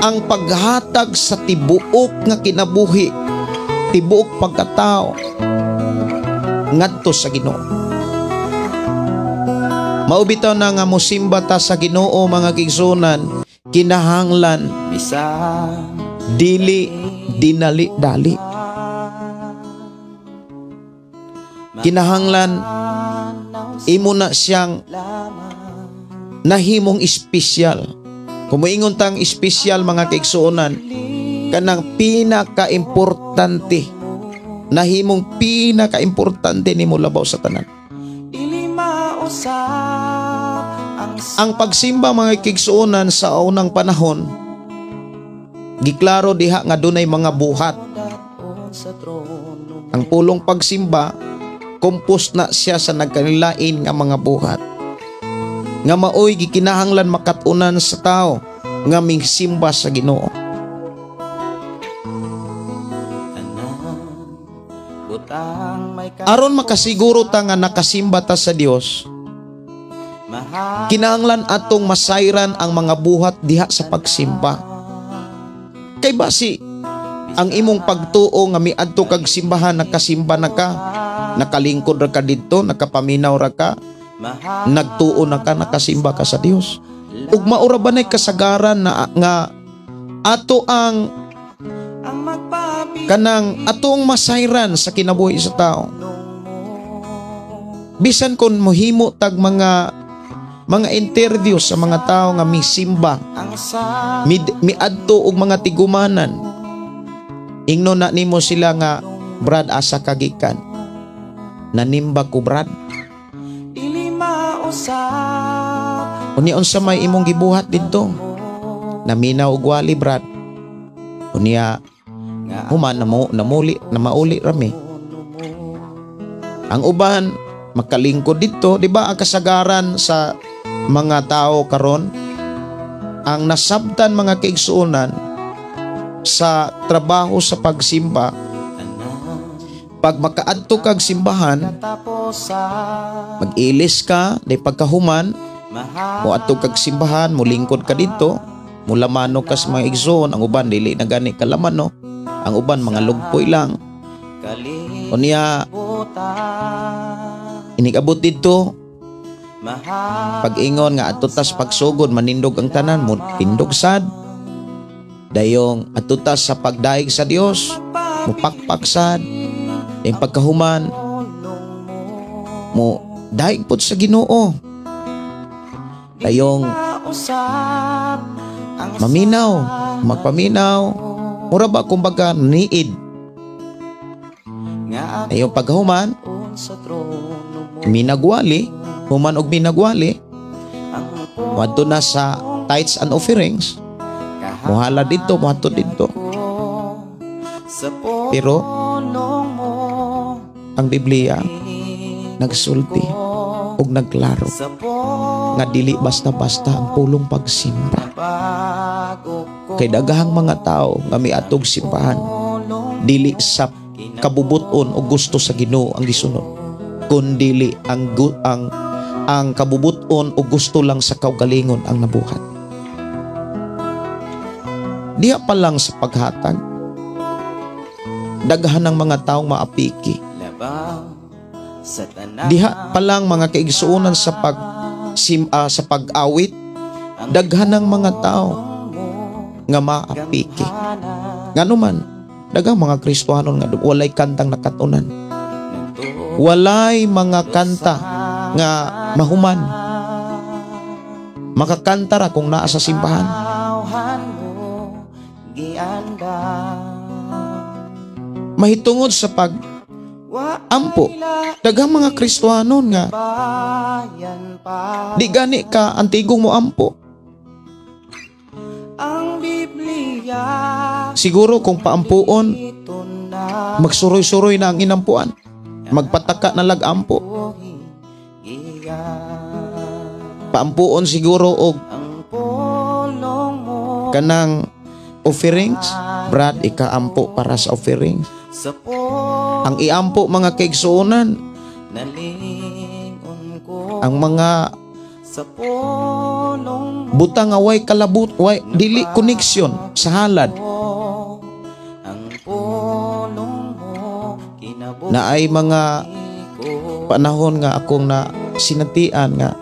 Ang paghatag sa tibuok nga kinabuhi, tibuok pagkatao ngadto sa Ginoo. Maubitaw na nga mosimba ta sa Ginoo, mga kigsunan, kinahanglan dili dinali-dali. Kinahanglan imo na siyang nahimong espesyal. Kumuingon tang espesyal, mga kaigsuonan, kanang pinaka-importante, nahimong pinaka-importante nimo labaw sa tanan. Ang pagsimba, mga kaigsuonan, sa unang panahon, giklaro diha nga dunay mga buhat. Ang pulong pagsimba, kompos na siya sa nagkanilain nga mga buhat. Nga maoy gikinahanglan makatunan sa tao nga mingsimba sa Ginoo. Aron makasiguro ta nga nakasimba ta sa Dios, kinahanglan atong masayran ang mga buhat diha sa pagsimba. Kay basi ang imong pagtuo nga miadto kag simbahan, nakasimba na ka, nakalingkod ra ka didto, nakapaminaw ra ka, nagtuo na ka, nakasimba ka sa Dios. Ug maura ba nay kasagaran na nga ato ang kanang atong masayran sa kinabuhi sa tao. Bisan kon mohimo tag mga interview sa mga tao nga misimba, miadto og mga tigumanan, ingno na nimo sila nga, Brad, asa kagikan? Nanimba ko, Brad. Unya unsa may imong gibuhat didto? Naminaw og wali, Brad. Unya human namuli na mauli rami. Ang uban makalingkod didto, di ba? Ang kasagaran sa mga tao karon, ang nasabtan, mga kaigsuonan, sa trabaho sa pagsimba, pag makaadto kag simbahan, mag-ilis ka, di pagkahuman, o adto kag simbahan, mulingkod ka dito, mulamano ka sa mga igsoon. Ang uban dili na gani kalamano, ang uban mga lugpoy lang. Unya inigabot dito, pag-ingon nga atutas pagsugod manindog ang tanan mo, tindog sad. Dayong atutas sa pagdaig sa Dios, mupakpak sad. Yung pagkahuman mo daig pud sa Ginoo. Dayong maminaw, magpaminaw, mura ba kumbaga niid. Dayong pagkahuman minagwali, human og minagwali, wadto na sa tithes and offerings, muhala dito, muhato dito. Pero ang Biblia nagsulti ug nagklaro nga dili basta-basta ang pulong pagsimba. Kay daghang mga tao nga miatog simbahan, dili sa kabubuton o gusto sa Ginoo ang gisunod, kundili ang kabubuton o gusto lang sa kaugalingon ang nabuhat. Diha pa lang sa paghatag, daghan ng mga taong maapiki. Diha pa lang, mga kaigsuonan, sa pag-awit, daghanang mga tao nga maapiki. Nganuman, daghang mga Kristohanon nga walay kantang nakatunan. Walay mga kanta nga mahuman. Makakanta ra kung naa sa simbahan. Mahitungod sa pag-ampo, daghang mga Kristohanon nga di gani ka antigong mo ampo. Siguro kung paampuon, magsuroy-suroy na ang inampuan. Magpataka na lag-ampo. Paampuon siguro og kanang offerings. Brad, ikaampo para sa offerings. Ang iampo mga kaigsuonan, ang mga butang nga way kalabot, way dili connection sa halad. Na ay mga panahon nga akong na sinatian nga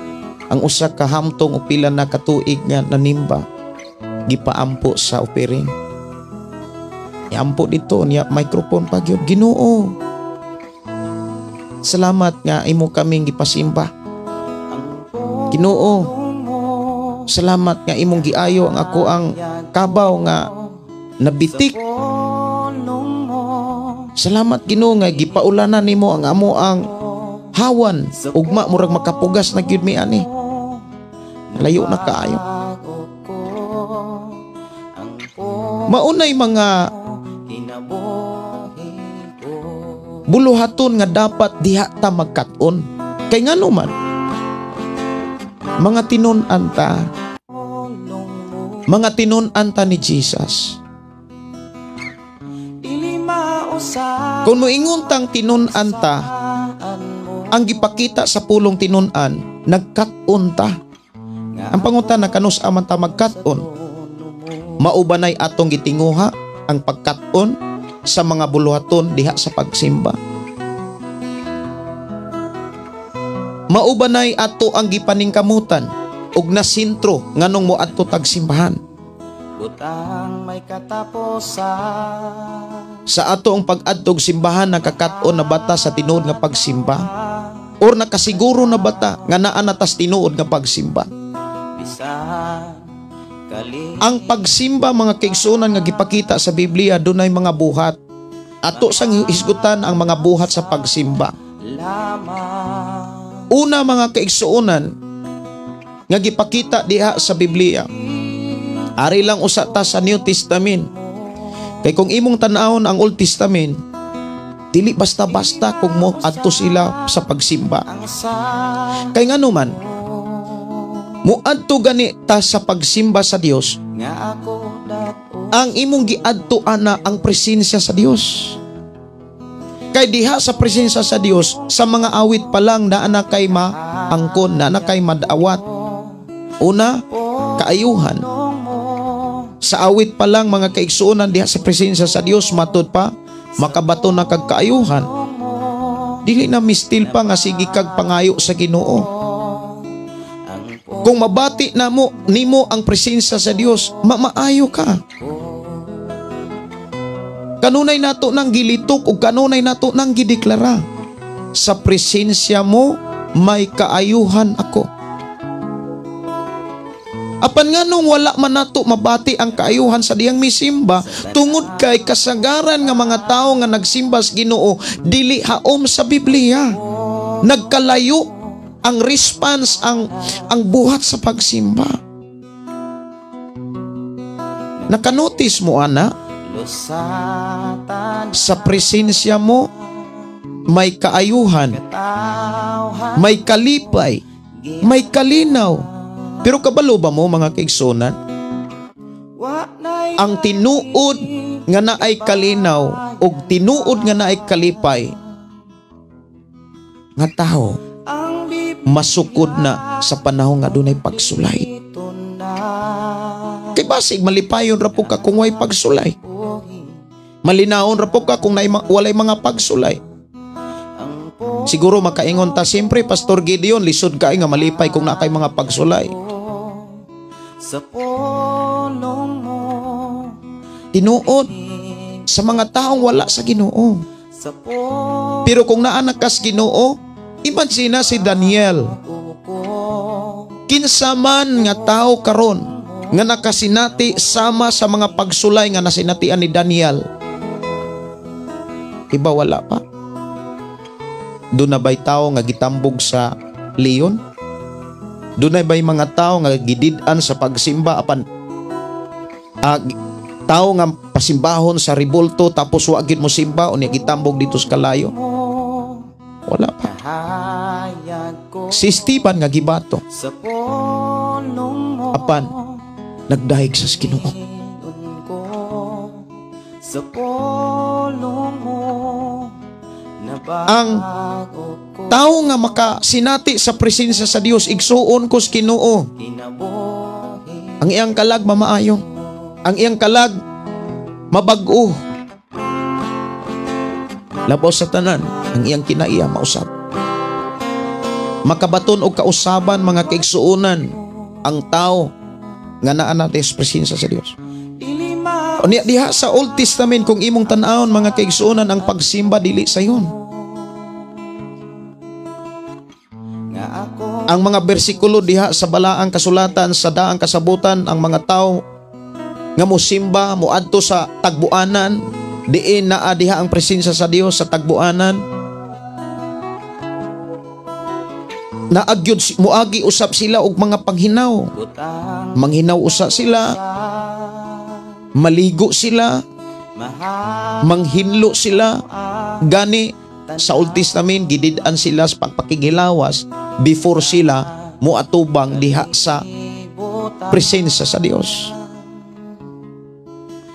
ang usa ka hamtong o pila na katuig nga nanimba gipaampo sa offering. Iampo dito niya microphone pa gyud. Ginoo, salamat nga imo kaming gipasimba. Ginoo, salamat nga imong giayo ang ako ang kabaw nga nabitik. Salamat Ginoo nga gipaulanan nimo ang amo ang hawan ugma murag makapugas na gyud mi ani. Layo na kaayo. Maunay mga buluhaton nga dapat diha ta magkat-on. Kay ngano man mga tinun-an ta ni Jesus. Kung moingon tang tinun-an ta, ang gipakita sa pulong tinun-an, nagkat-on ta. Ang pangutan na kanus aman ta magkat-on. Maubanay atong gitinguha ang pagkat-on sa mga buluhaton diha sa pagsimba. Maubanay ato ang gipaningkamutan ug nasintro nganong moadto tag simbahan. Butang may katapusan. Sa ato ang pag-adtog simbahan nakakat-on na bata sa tinuod nga pagsimba or nakasiguro na bata nga naa natas tinuod nga pagsimba. Ang pagsimba mga kaigsuonan nga gipakita sa Biblia dunay mga buhat. Ato sang hisgutan ang mga buhat sa pagsimba. Una mga kaigsuonan nga gipakita diha sa Biblia. Ari lang usa ta sa New Testament. Kay kung imong tan-awon ang Old Testament, dili basta-basta kung mo adto sila sa pagsimba. Kay ngano man, muadto gani ta sa pagsimba sa Dios. Ang imong giadto ana ang presensya sa Dios. Kay diha sa presensya sa Dios, sa mga awit pa lang na ana kay maangkon, na ana kay madawat. Una, kaayuhan. Sa awit pa lang mga kaigsuonan diha sa presensya sa Dios matud pa makabato na kag kaayuhan. Dili na mistil pa nga sige kag pangayo sa Ginoo. Kung mabati na mo nimo ang presensya sa Dios, maayo ka. Kanunay nato nang gilitok ug kanunay nato nang gideklara, sa presensya mo may kaayuhan ako. Apan nga nung wala man nato mabati ang kaayuhan sa diyang misimba, tungod kay kasagaran nga mga tao nga nagsimba sa Ginoo dili haom sa Biblia. Nagkalayo ang response, ang buhat sa pagsimba. Nakanotis mo ana, sa presensya mo may kaayuhan, may kalipay, may kalinaw. Pero kabalo ba mo mga kaigsuonan? Ang tinuod nga naay kalinaw ug tinuod nga naay kalipay nga tao masukod na sa panahon nga dunay pagsulay. Kay basig malipayon ra po ka kung way pagsulay. Malinawon ra po ka kung walay mga pagsulay. Siguro makaingon ta, siyempre Pastor Gideon, lisod ka nga malipay kung na kay mga pagsulay. sa pulong mo, Tinuod sa mga taong wala sa Ginoo. sa pulong Pero kung naanak ka sa Ginoo, imagine na si Daniel. ko, Kinsa man nga tao karon nga nakasinati sama sa mga pagsulay nga nasinatian ni Daniel. Iba wala pa. Doon na ba'y tao nga gitambog sa leon? Doon na ba'y mga tao nga gididan sa pagsimba apan tao nga pasimbahon sa ribulto tapos wagid mo simba o niya gitambog dito sa kalayo? Wala pa. kahayag ko Si Esteban nga gibato sa pulong mo, apan nagdahig sa Ginoo. iyon ko sa pulong mo, Ang nabago ko, tao nga makasinati sa presensya sa Dios igsuon ko sa Ginoo. kinabuhi Ang iyang kalag mamaayo. Ang iyang kalag mabag-o. Labaw sa tanan ang iyang kinaiya mausab. Makabaton og kausaban mga kaigsuonan ang tao nga naa natin sa presensya sa Dios. dilima O niya diha sa Old Testament kung imong tan-awon mga kaigsuonan ang pagsimba dili sayon. nga ako Ang mga bersikulo diha sa balaang kasulatan sa daang kasabutan ang mga tao nga mosimba moadto sa tagbuanan diin naa diha ang presensya sa Dios sa tagbuanan. Naagyod moagi usab sila og mga paghinaw. butang Manghinaw usa sila, maligo sila, mahal manghinlo sila. Gani sa Old Testament gidid-an sila sa pagpakigilawas before sila moatubang diha sa presensya sa Dios.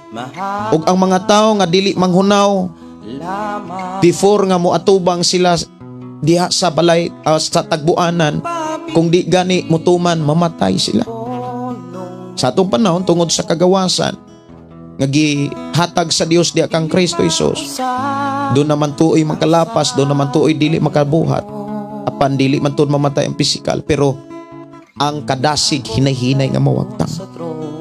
mahal Ug ang mga tao nga dili manghunaw lamang before nga moatubang sila diha sa balay sa tagbuanan, kung di gani mutuman mamatay sila. Sa atong panahon tungod sa kagawasan nga gihatag sa Dios diha kang Kristo Jesus, doon naman tuoy makalapas, doon naman tuoy dili makabuhat, apan dili man tuod mamatay ang pisikal, pero ang kadasig hinay-hinay nga mawagtang. sa trono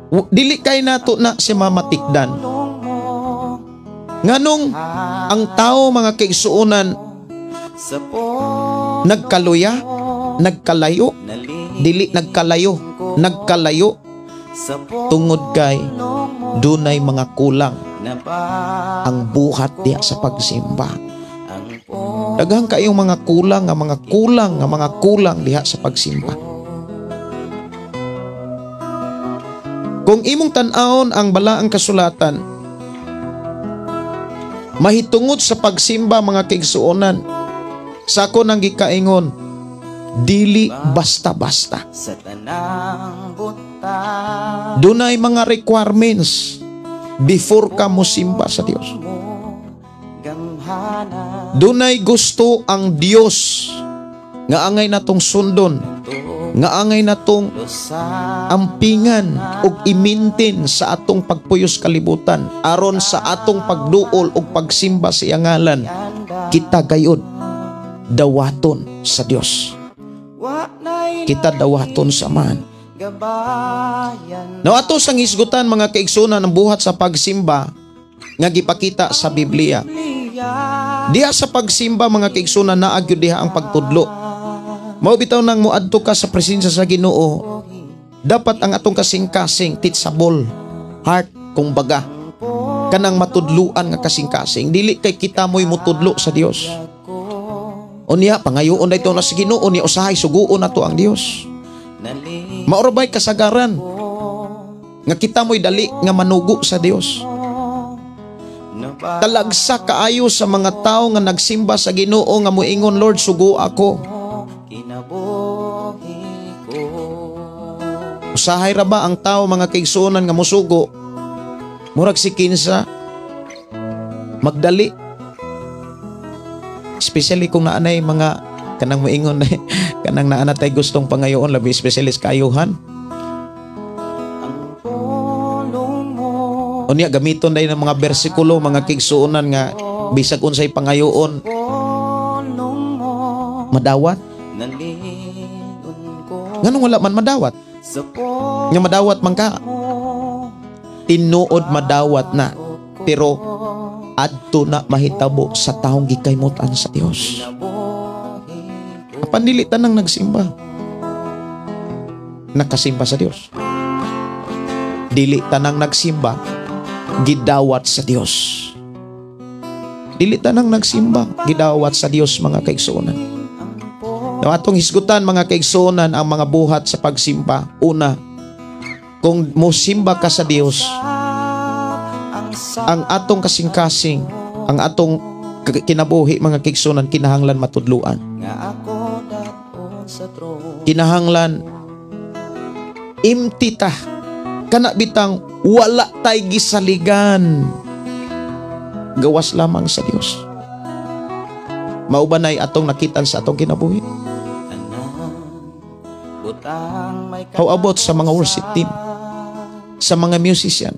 mo, Dili kay nato na si mamatikdan. tulong mo, Nganong ang tao mga kaigsuonan sa pulong nagkaluya, nagkalayo, dili nagkalayo sa tungod kay pulong mo, dunay mga kulang nabago ang buhat diha sa pagsimba. ang pulong Daghang kayong mga kulang diha sa pagsimba. Kung imong tan-awon ang balaang kasulatan, mahitungod sa pagsimba mga kaigsuonan, sa ako nang gikaingon, dili basta-basta. sa tanang butang Dunay mga requirements before ka mosimba sa Dios. mo, gamhana Dunay gusto ang Dios nga angay natong sundon, nga angay natong sa ampingan ug imintin sa atong pagpuyos kalibutan aron sa atong pagduol ug pagsimba sa iyang ngalan, kita gayud dawaton sa Dios. Kita dawaton sa man. gabayan Now ato sang hisgutan mga kaigsunan ang buhat sa pagsimba nga gipakita sa Biblia. Diha sa pagsimba mga kaigsunan naa gyud diha ang pagtudlo. Mao bitaw nang moadto ka sa presensya sa Ginoo, dapat ang atong kasing-kasing teachable heart kung baga kanang matudluan nga kasing-kasing, dili kay kita mo'y mutudlo sa Dios. Unya pangayoon dayto na sa Ginoo ni usahay suguon nato ang Dios. Maoro ba'y kasagaran nga kita mo'y dali nga manugo sa Dios. Talagsa kaayo sa mga tao nga nagsimba sa Ginoo nga moingon, Lord, sugo ako. kinabuhi ko Usahay ra ba ang tao mga kaigsuonan nga musugo? Murag si kinsa magdali. Especially kung naanay mga kanang moingon kanang naa natay gustong pangayoon, labi specialist kayuhan. ang pulong mo, Unya gamiton day ng mga bersikulo mga kaigsuonan nga bisag unsay pangayoon pulong mo, madawat. nalingon ko Nganong wala man madawat? sa Nga madawat man ka. Tinuod madawat na. Pero adto na mahitabo sa taong gikaymutan sa Dios. Apan dili tanang nagsimba. Nakasimba sa Dios. Dili tanang nagsimba, gidawat sa Dios. Dili tanang nagsimba, gidawat sa Dios, mga kaigsuonan. Yung atong hisgutan, mga kaigsuonan, ang mga buhat sa pagsimba. Una, kung mosimba ka sa Dios, ang atong kasing-kasing, ang atong kinabuhi, mga kaigsuonan, kinahanglan matudluan. nga ako daton sa trono. Kinahanglan empty ta. Kana bitang wala tay gisaligan. Gawas lamang sa Dios. Maubanay atong nakitan sa atong kinabuhi. Butang may How about sa mga worship team? Sa mga musician?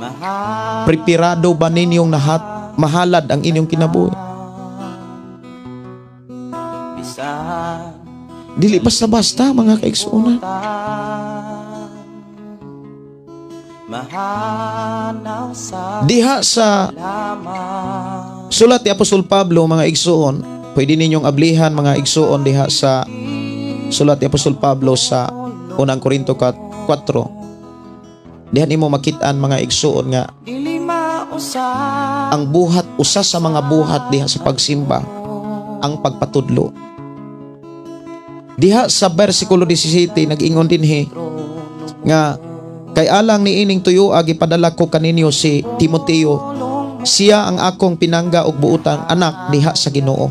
mahal Preparado ba ninyong mahalad ang inyong kinabuhi? bisan Dili basta-basta, mga kaigsuonan. mahanaw sa Diha sa lamang sulat ni Apostol Pablo, mga igsuon, pwede ninyong ablihan, mga igsuon, diha sa sulat ni Apostol Pablo sa 1 Corinto 4. Diha nimo makitaan, mga igsuon, nga dili mausap ang buhat, usa sa mga buhat diha sa pagsimba, ang pagpatudlo. Diha sa versikulo 17 nag-ingon dinhi nga kay alang ni ining tuyo gipadala ko kaninyo si Timoteo, siya ang akong pinangga og buutan anak diha sa Ginoo.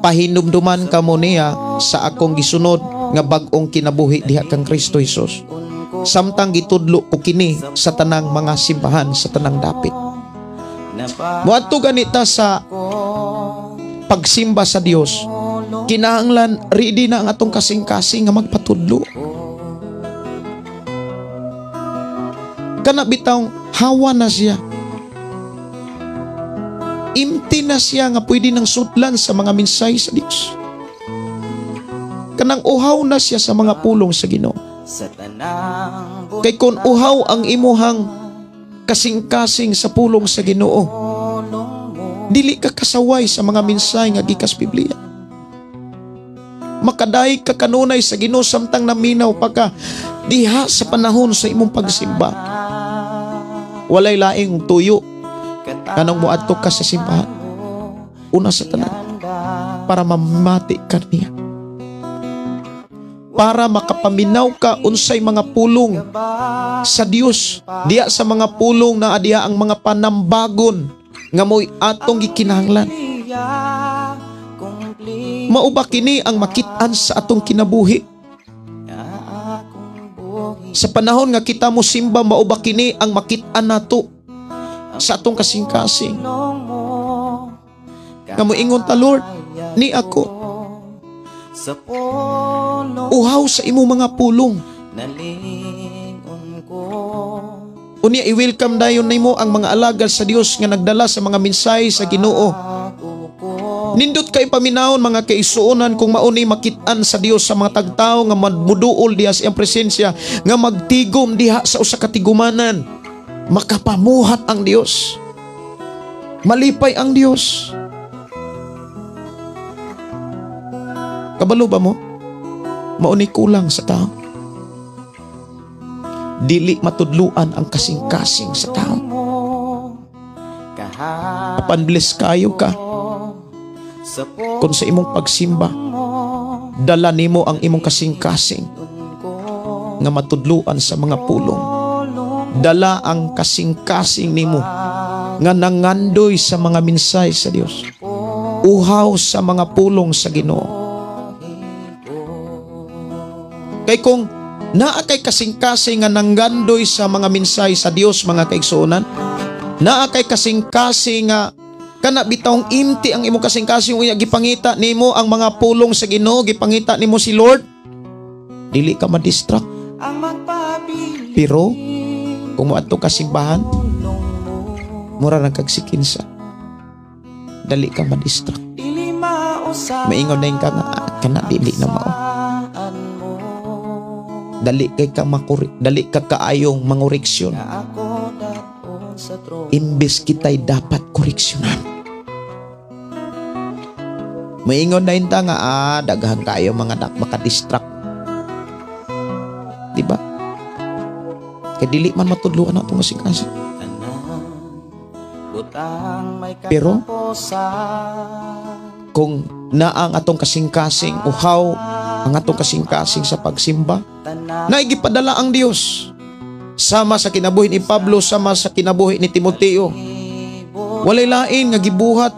Pahinumduman kamo niya sa akong gisunod nga bag-ong kinabuhi diha kang Kristo Jesus. Samtang gitudlo ko kini sa tanang mga simbahan sa tanang dapit. Moadto ganita sa pagsimba sa Dios, kinahanglan ready na ang atong kasing-kasing nga magpatudlo. Kana bitaw hawa na siya. Empty na siya nga pwede nang sudlan sa mga minsay sa Dios. Kanang uhaw na siya sa mga pulong sa Ginoo. sa tanang Kay kun uhaw ang imuhang kasing-kasing sa pulong sa Ginoo, dili ka kasaway sa mga minsay nga gikas Biblia. Makadaig ka kanunay sa Ginoo samtang naminaw pa ka diha sa panahon sa imong pagsimba. Walay laing tuyo kanang moadto ka sa simbahan. Una sa tanan, para mamati ka niya. Para makapaminaw ka unsay mga pulong sa Dios. Diya sa mga pulong na adiya ang mga panambagon nga mo'y atong gikinahanglan. Mauba kini ang makitaan sa atong kinabuhi. Sa panahon nga kita mo simba, mauba kini ang makitaan nato sa atong kasing-kasing. Nga moingon ta, Lord, ni ako sa puno uhaw sa imo mga pulong. nalingon ko Unya i-welcome dayon nimo ang mga alagad sa Dios nga nagdala sa mga minsay sa Ginoo. Nindot kay paminawon, mga kaisuonan, kung mauni makitaan sa Dios sa mga tagtao nga muduol diha sa iyang presensya, nga magtigom diha sa usa ka tigumanan. Makapamuhat ang Dios. Malipay ang Dios. Kabalo ba mo? Mauni kulang sa tao. Dili matudluan ang kasing-kasing sa tao. Apan bless kayo ka sa kung sa imong pagsimba dala nimo ang imong kasing-kasing nga matudluan sa mga pulong. Dala ang kasing-kasing nimo nga nangandoy sa mga minsay sa Dios. Uhaw sa mga pulong sa Ginoo. Kay kung naa kay kasing-kasing nga nanggandoy sa mga minsay sa Dios, mga kaigsuonan, naa kay kasing-kasing nga kana bitawng empty ang imong kasing-kasing, unya gipangita nimo ang mga pulong sa Ginoo, gipangita nimo si Lord, dili ka ma-distract. ang magpabili Pero kung moadto ka simbahan, mura nang kagsikinsa, dali ka ma-distract. dili mausap Maingon na yung ka nga, kana dili na mao. mo dali kay ka dali ka kaayong mangoreksyon. Nga ako daon sa trono. Imbes kita'y dapat koreksyonan. Maingon na hinta nga, daghan kayo mga anak, makadistract. Diba? Kaya dili man matudluan na itong kasing-kasing. Butang may Pero, katapusan. kung naang atong kasing-kasing, uhaw ang atong kasing-kasing sa pagsimba, naigipadala ang Dios. Sama sa kinabuhi ni Pablo, sama sa kinabuhi ni Timoteo. Walay lain nga gibuhat,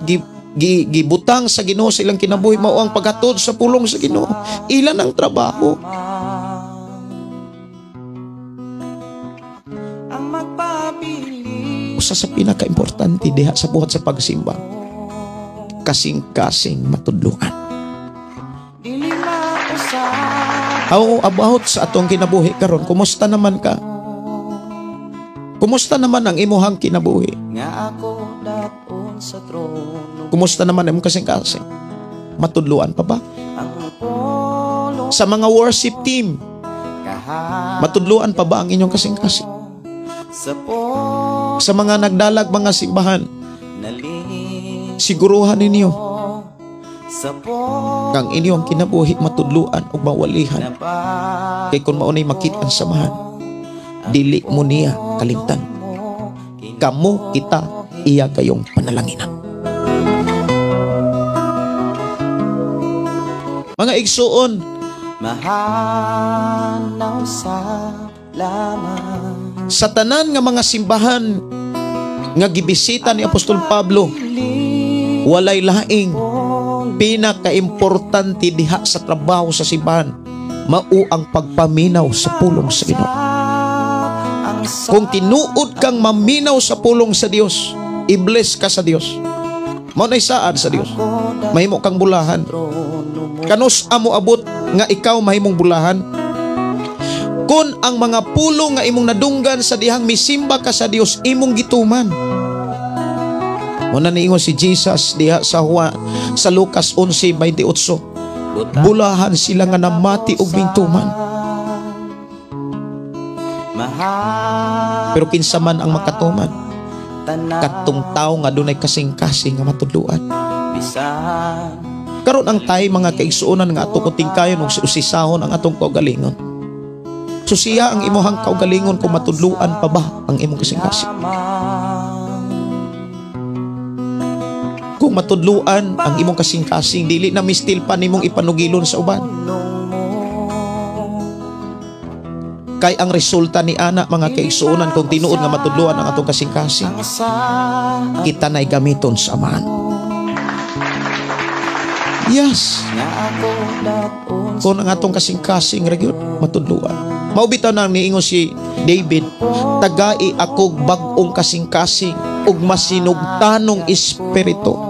gibutang sa Ginoo sa ilang kinabuhi, mao ang paghatod sa pulong sa Ginoo. Ilan ang trabaho? Ang magpapili. Usa sa pinaka-importante diha sa buhat sa pagsimba, kasing-kasing matudluan. Dili mausap. How about sa atong kinabuhi karon? Kumusta naman ka? Kumusta naman ang imuhang kinabuhi? Nga ako daon sa trono. Kumusta naman ang imong kasing-kasing? Matudluan pa ba? Ang pulong Sa mga worship team, kahapon. matudluan pa ba ang inyong kasing-kasing? Sa pulong Sa mga nagdalag mga simbahan, nalim. siguruhan ninyo Sa pulong kang inyong kinabuhi matudluan o mawalihan. na Kay kung maunay makita ang samahan, dili mo niya kalimtan. Kamo kita iya kayong panalanginan. Mga igsuon, mahanaw sa lamang. sa tanan nga mga simbahan nga gibisita ni Apostol Pablo, walay laing pinaka-importante diha sa trabaho sa simbahan, mao ang pagpaminaw sa pulong sa Ginoo. Ang Kung tinuod kang maminaw sa pulong sa Dios, i-bless ka sa Dios. Mao nay saad sa Dios. Mahimo kang bulahan. trono mo. Kanus amo abot nga ikaw mahimong bulahan. Kung ang mga pulong nga imong nadunggan sa dihang misimba ka sa Dios, imong gituman. Muna niingon si Jesus diha sa Lucas 11:28. Bulahan sila nga namati og mintuman. Mahal Pero kinsa man ang makatuman, tanan katong tawo nga dunay kasing-kasing nga matudluan. bisan Karon ang tay mga kaigsuonan nga ato ko tingkayon ug usisahon ang atong kaugalingon. Susiya ang imuhang kaugalingon kung matudluan pa ba ang imong kasing-kasing. Kung matudluan ang imong kasing-kasing, dili na mistil pa nimong ipanugilon sa uban. Kay ang resulta ni ana mga kaigsuonan kung tinuod nga matudluan ang atong kasing-kasing, ang sa kita na'y gamiton sa amahan. Yes. nga ako daon Kung ang atong kasing-kasing ragyod matudluan. Maubitaw nang niingon si David, tagai akog bag-ong kasing-kasing ug masinugtanong espiritu.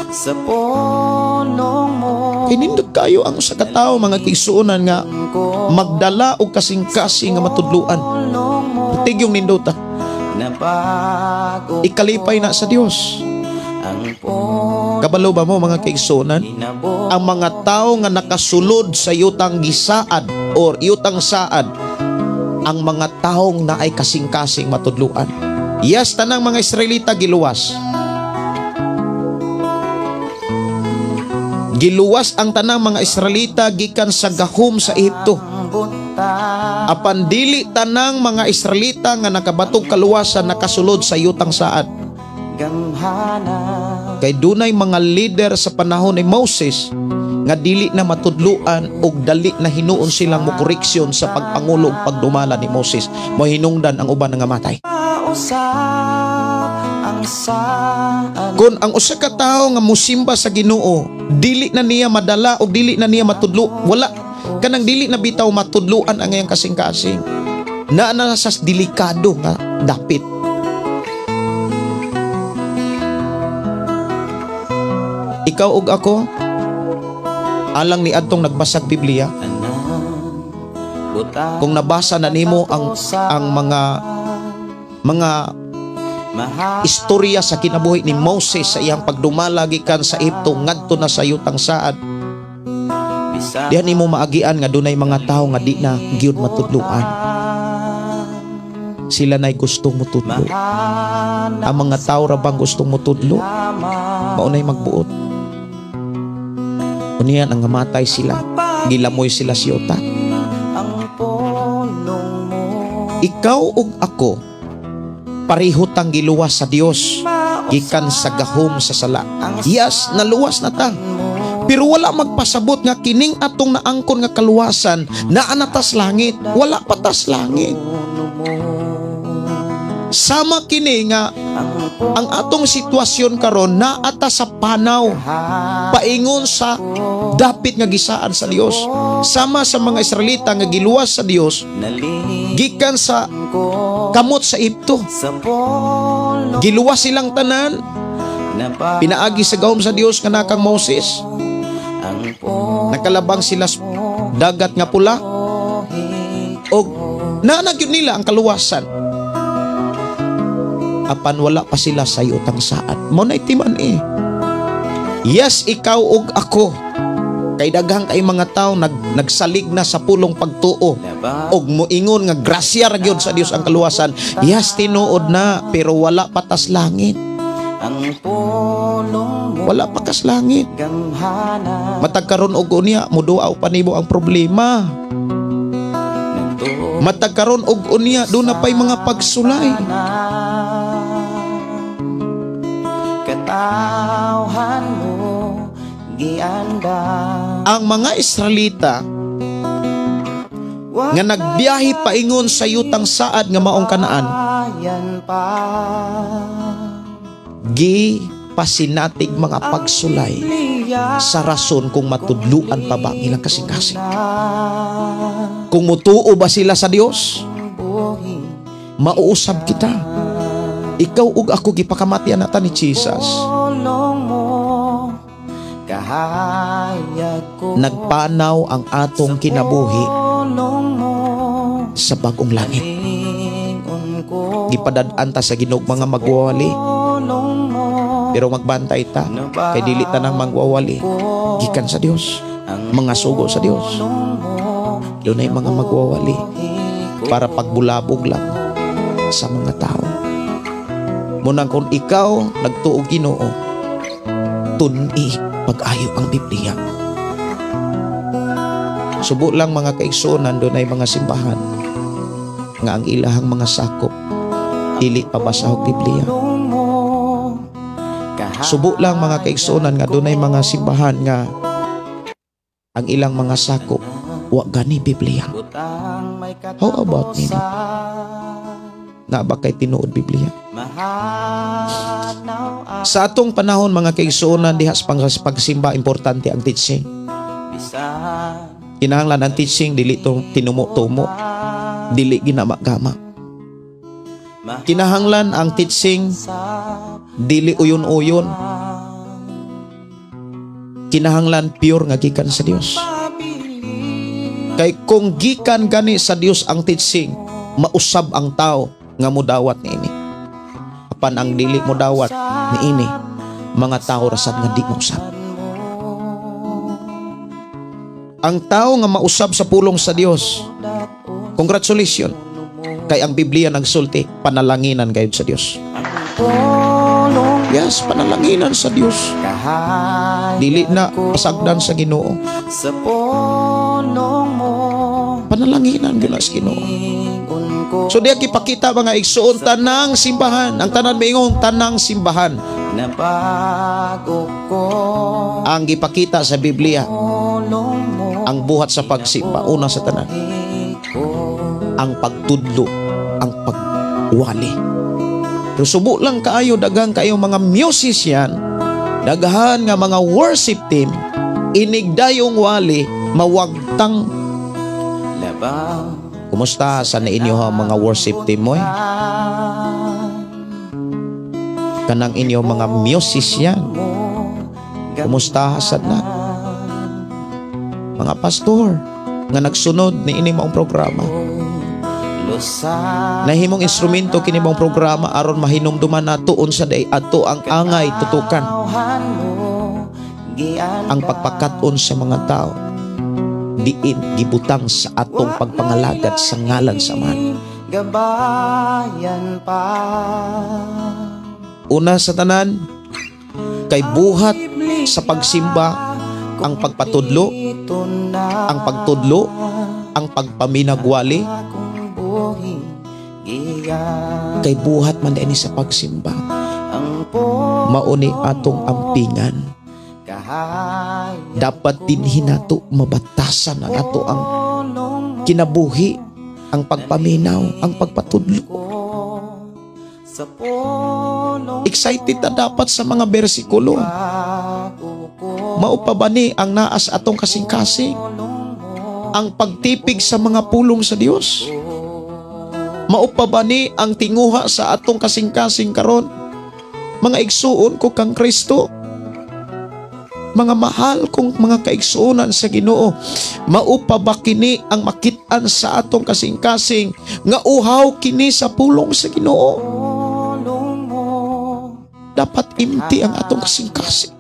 sa pulong mo. Kinindot kayo ang usa ka tawo mga kaigsuonan nga magdala og kasing-kasing nga matudluan. Pulong mo Tigyong nindota, na bago ikalipay na sa Dios. ang pulong Kabalo ba mo mga kaigsuonan? inabot Ang mga tao nga nakasulod sa yutang gisaad or yutang saad, ang mga taong na ay kasing-kasing matudluan. Yes, tanang mga Israelita giluwas. Giluwas ang tanang mga Israelita gikan sa gahom sa Ehipto. ang buta Apan dili tanang mga Israelita nga nakabatog kaluwasan nakasulod sa yutang saad. gamhana Kay dunay mga leader sa panahon ni Moses nga dili na matudluan og dali na hinuon silang mokoreksyon sa pagpangulo ug pagdumala ni Moses. Mohinungdan ang uban nga matay. usap ang saan Kung ang usa ka tawo nga musimba sa Ginoo, dili na niya madala og dili na niya matudlo, wala kanang dili na bitaw matudluan ang iyang kasing-kasing. Naa na sa delikado nga dapit. Ikaw ug ako, alang ni adtong nagbasag Biblia, buta kung nabasa na nimo ang mga mahal istorya sa kinabuhi ni Moses sa iyang pagdumala gikan sa Ehipto ngadto na sa yutang saad, Diyan nimo maagian nga dunay mga tawo nga di na gyud matudluan. Sila na'y gustong mutudlo. Ang mga tao ra bang gustong mutudlo, maunay magbuot. Uniyan ang namatay sila, gilamoy sila siyota. Ikaw ug ako, pareho tang giluwas sa Dios, gikan sa gahom sa sala. Yes, naluwas na ta. Pero wala magpasabot nga kining atong naangkon nga kaluwasan na anatas langit. Wala patas langit. Sama kini nga ang atong sitwasyon karon na ata sa panaw paingon sa dapit nga gisaan sa Dios. Sama sa mga Israelita nga giluwas sa Dios gikan sa kamot sa Ipto. Giluwas silang tanan, pinaagi sa gahom sa Dios nga nakang Moses. Nakalabang sila sa dagat nga pula o nanagyod nila ang kaluwasan. Apan wala pa sila sa yutang saad. Mo na itiman Yes, ikaw ug ako. Kay daghang kay mga tao nagsalig na sa pulong pagtuo. Og moingon nga grasya ra gyud sa Dios ang kaluwasan. Yes, tinuod na pero wala patas langit. Wala pa kas langit. Matag karon og unya muduaw pa nimo ang problema. Matag karon og unya do na pay mga pagsulay. Katawhan mo gianda. Ang mga Israelita nga nagbiyahe paingon sa yutang saad nga maong Kanaan, pasinatig mga pagsulay sa rason kung matudluan pa ba ilang kasing-kasing. Kung mutuo ba sila sa Dios, mauusab kita. Ikaw ug ako gipakamatian nata ni Jesus. Nagpanaw ang atong kinabuhi sa bagong langit. Gipadad-an ta sa Ginoo mga magwawali. Pero magbantay ta kay dili ta nang magwawali gikan sa Dios, mga sugo sa Dios. Dunay mga magwawali para pagbulabog lang sa mga tao. Munang kung ikaw nagtuo Ginoo, tun-i pag-ayo ang Biblia. Subo lang mga kaigsunan, dunay mga simbahan nga ang ilahang mga sakop dili pabasa og Biblia. Subo lang mga kaigsunan nga dunay mga simbahan nga ang ilang mga sakop wa gani Biblia. How about nino? Na ba kay tinuod Biblia? Sa atong panahon mga kaigsunan diha sa pagsimba importante ang teaching. Kinahanglan ang teaching dili tinumo-tumo, dili ginama-gama. Kinahanglan ang teaching dili uyon-uyon. Kinahanglan pure nga gikan sa Dios. Kay kung gikan gani sa Dios ang teaching, mausab ang tao nga modawat niini. Apan ang dili modawat niini, mga tao rasad nga di mausab. Ang tao nga mausab sa pulong sa Dios, congratulations. Kay ang Biblia nagsulti, panalanginan kayo sa Dios. Yes, panalanginan sa Dios. Dili na pasagdan sa Ginoo. Panalaginan gina sa Ginoo. So diya kipakita mga igsuon tanang simbahan. Ang tanan maingong tanang simbahan. Ang gipakita sa Biblia, ang buhat sa pagsimba, una sa tanan, ang pagtudlo, ang pagwali. Pero subo lang kaayo, daghang kayo mga musician, daghan nga mga worship team, inigdayong wali, mawagtang. Kumusta sa na inyo ha, mga worship team mo? Kanang inyo mga musician, kumusta sa na? Mga pastor nga nagsunod ni ini maong programa, nahimong instrumento kini mong programa aron mahinumduman nato unsa day ato ang angay tutukan, ang pagpakaton sa mga tao, diin gibutang sa atong pagpangalagad sa ngalan sa man. Gabayan pa. Una sa tanan, kay buhat sa pagsimba ang pagpatudlo, ang pagtudlo, ang pagpaminagwali, kay buhat man din sa pagsimba. Mauni atong ampingan. Dapat din hinato mabatasan ang ato ang kinabuhi, ang pagpaminaw, ang pagpatudlo. Excited na dapat sa mga bersikulo. Maupabani ang naas atong kasing-kasing, ang pagtipig sa mga pulong sa Dios. Maupabani ang tinguha sa atong kasing-kasing karon. Mga igsuon ko kang Kristo, mga mahal kong mga kaigsuonan sa Ginoo, maupaba kini ang makit-an sa atong kasing-kasing nga uhaw kini sa pulong sa Ginoo. Dapat imti ang atong kasing-kasing.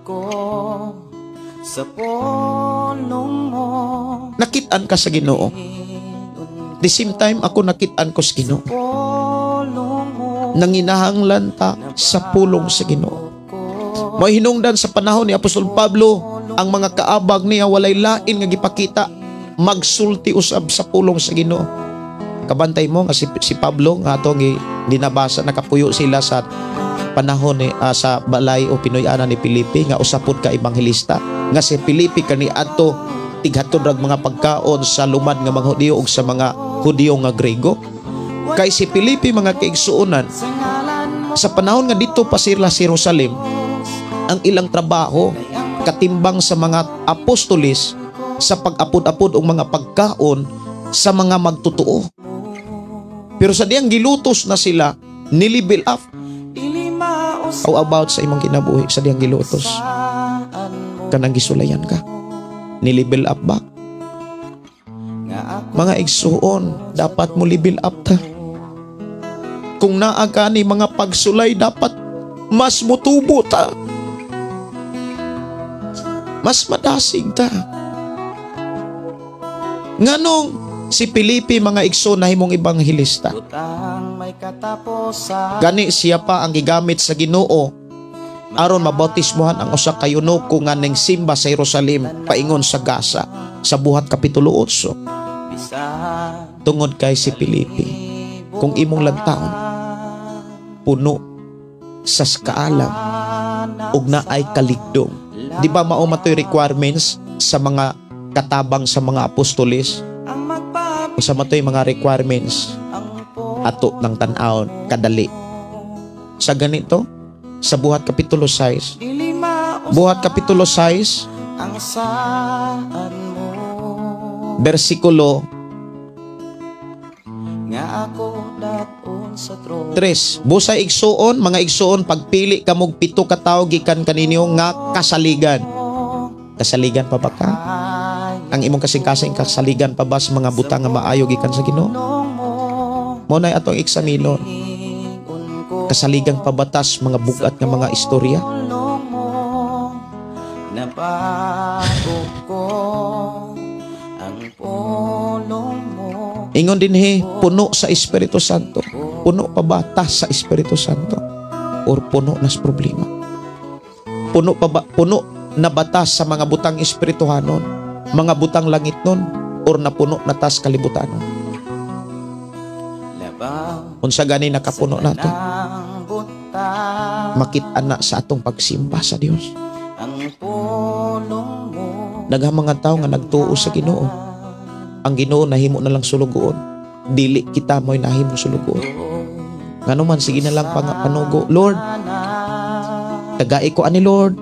Nakit-an ka sa Ginoo. The same time ako nakit-an ko sa Ginoo. Nanginahanglan ta sa pulong sa Ginoo. May hinungdan sa panahon ni Apostol Pablo, ang mga kaabag niya walay lain nga gipakita, magsulti usab sa pulong sa Ginoo. Kabantay mo nga si Pablo nga atong dinabasa, nakapuyo sila sa panahon ni sa balay o Pinoy-ana ni Pilipi nga usapod ka ebanghelista nga si Pilipi kani adto tighatod rag mga pagkaon sa lumad nga mga Hudiyo ug sa mga Hudiyo nga Grego. Kay si Pilipi mga kaigsuonan, sa panahon nga dito pa sila sa Jerusalem, ang ilang trabaho katimbang sa mga apostolis sa pag-apod-apod og mga pagkaon sa mga magtutuo. Pero sa diyang gilutos na sila, nilibil up. How about sa imong kinabuhi sa diyang gilutos? Kanang gisulayan ka? Nilibil up ba? Mga igsuon, dapat mo libil up ta. Kung naa ka ni mga pagsulay, dapat mas mutubo ta. Mas madasig ta. Nganong si Pilipi mga igsoon na himong ebanghelista? Gani siya pa ang gigamit sa Ginoo aron mabautismohan ang usa ka eunuko nga ning simba sa Jerusalem paingon sa Gaza sa buhat kapitulo 8. Tungod kay si Pilipi, kung imong lantawon puno sa kaalam ug naay kaligdong, di ba mao matoy requirements sa mga katabang sa mga apostolis? Sa matoy mga requirements ato ng tan-awon kadali. Sa ganito, sa buhat kapitulo 6, buhat kapitulo 6 versikulo 3. Busay igsuon, mga igsuon, pagpili kamog 7 ka tawo gikan kaninyo nga kasaligan. Kasaligan pa ba ka? Ang imong kasing-kasing kasaligan pa ba sa mga butang nga maayo gikan sa Ginoo? Mo nay atong eksaminon. Kasaligang pabatas mga bugat nga mga istorya. Ingon din puno sa Espiritu Santo. Puno pa ba ta sa Espiritu Santo? Or puno nas problema? Puno pa ba, puno na batas sa mga butang espirituhanon, mga butang langit nun, or napuno na tas kalibutanon? Unsa gani nakapuno nato? Makit-an na sa atong pagsimba sa Dios. Daghang mga tao nga nagtuo sa Ginoo, ang Ginoo nahimo na lang sulugoon, dili kita mo'y nahimo sulugoon. Ngano man sige na lang panugo, Lord, tagai ko ani Lord,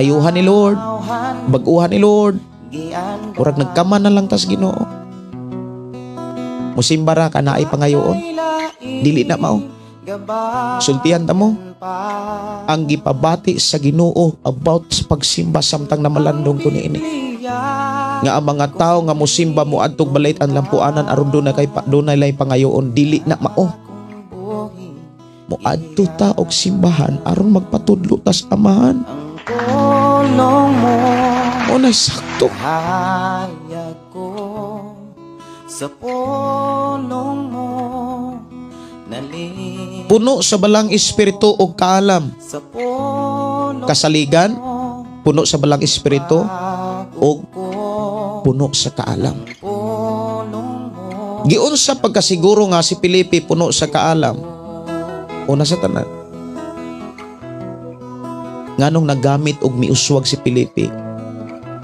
ayuhan ni Lord, baguhan ni Lord. Murag nagkaman na lang tas Ginoo. Musimbara ka na ay pangayoon, dili na mao. Sultihan ta mo ang gipabati sa Ginoo about sa pagsimba samtang namalandong ko niini. Nga ang mga tao nga musimba mo adtog balay ang lampuanan aron dunay lay pangayoon, dili na mao. Mo adto ta og simbahan aron magpatudlo tas amahan. Mo Mao na sakto. Hayag ko sa pulong mo, nalig Puno sa balang espiritu o kaalam. sa pulong Kasaligan, puno sa balang espiritu o ko, puno sa kaalam. pulong mo. Giun sa pagkasiguro nga si Pilipi puno sa kaalam. Una sa tanan. Nganong nagamit og miuswag si Pilipi.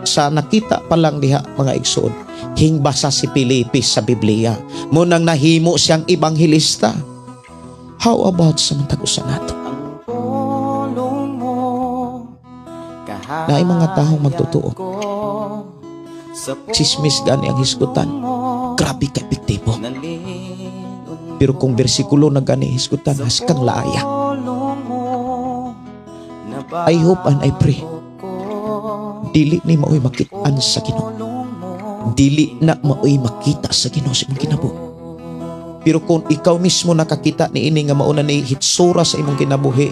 Sa nakita pa lang diha mga igsoon, hingbasa si Pilipi sa Biblia. Munang nahimo siyang ebanghelista. How about sa matagusan nato? Ang pulong mo, Na ay mga taong magtotoo. ko sa Sismis gani ang hisgutan. mo, Grabe ka epektibo. naligon Pero kung bersikulo na gani hisgutan, has kang laaya. pulong mo, I hope and I pray. ko Dili ni maoy makitaan sa Ginoo. pulong mo, Dili na maoy makita sa Ginoo sa imong kinabuhi. Pero kung ikaw mismo nakakita ni ini nga mauna ni hitsura sa imong kinabuhi,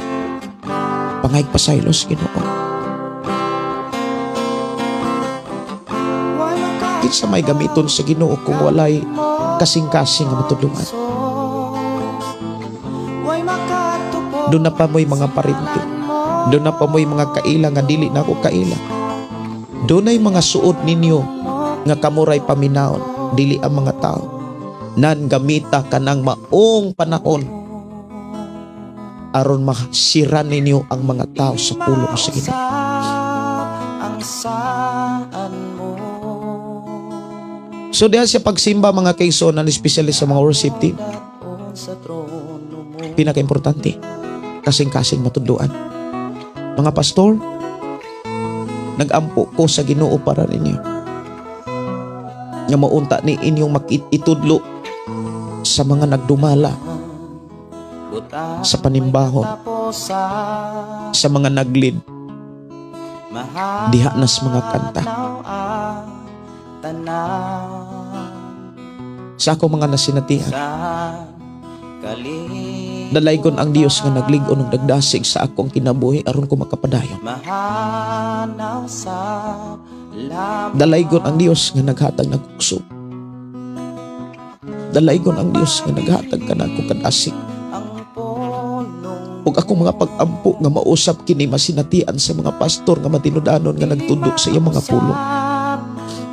pangayag pasaylos Ginoo. Kinsa may gamiton sa Ginoo kung walay kasing-kasing nga matulungan. way makatupo Doon na pa mo'y mga parinti. Doon na pa mo'y mga kaila nga dili na ako kaila. Doon ay mga suod ninyo nga kamuray paminaon, dili ang mga tao. Nan gamita ka ng maong panahon aron masira ninyo ang mga tao sa pulong sa Ginoo. ang saan mo. So diha sa pagsimba mga kaisonan, especially sa mga worship team, Daon sa trono mo, pinaka-importante, kasing-kasing matudloan. Mga pastor, nag-ampo ko sa Ginoo para ninyo. Nga maunta ni inyong makitudlo sa mga nagdumala, buta sa panimbahon, taposan, sa mga naglid, mahal diha nas mga kanta. ang tanan Sa ako mga nasinatihan, sa kalig, dalaygon ang Dios nga nagligon og nagdasig sa akong kinabuhi aron ko makapadayon. mahanaw sa lamang Dalaygon ang Dios nga naghatag ng kusog. Dalaygon ang Dios nga naghatag ka na ako kadasig. ang pulong Ug ako mga pag-ampo nga mausap kini masinatian sa mga pastor nga matinud-anon nga nagtudlo sa iyang mga pulong.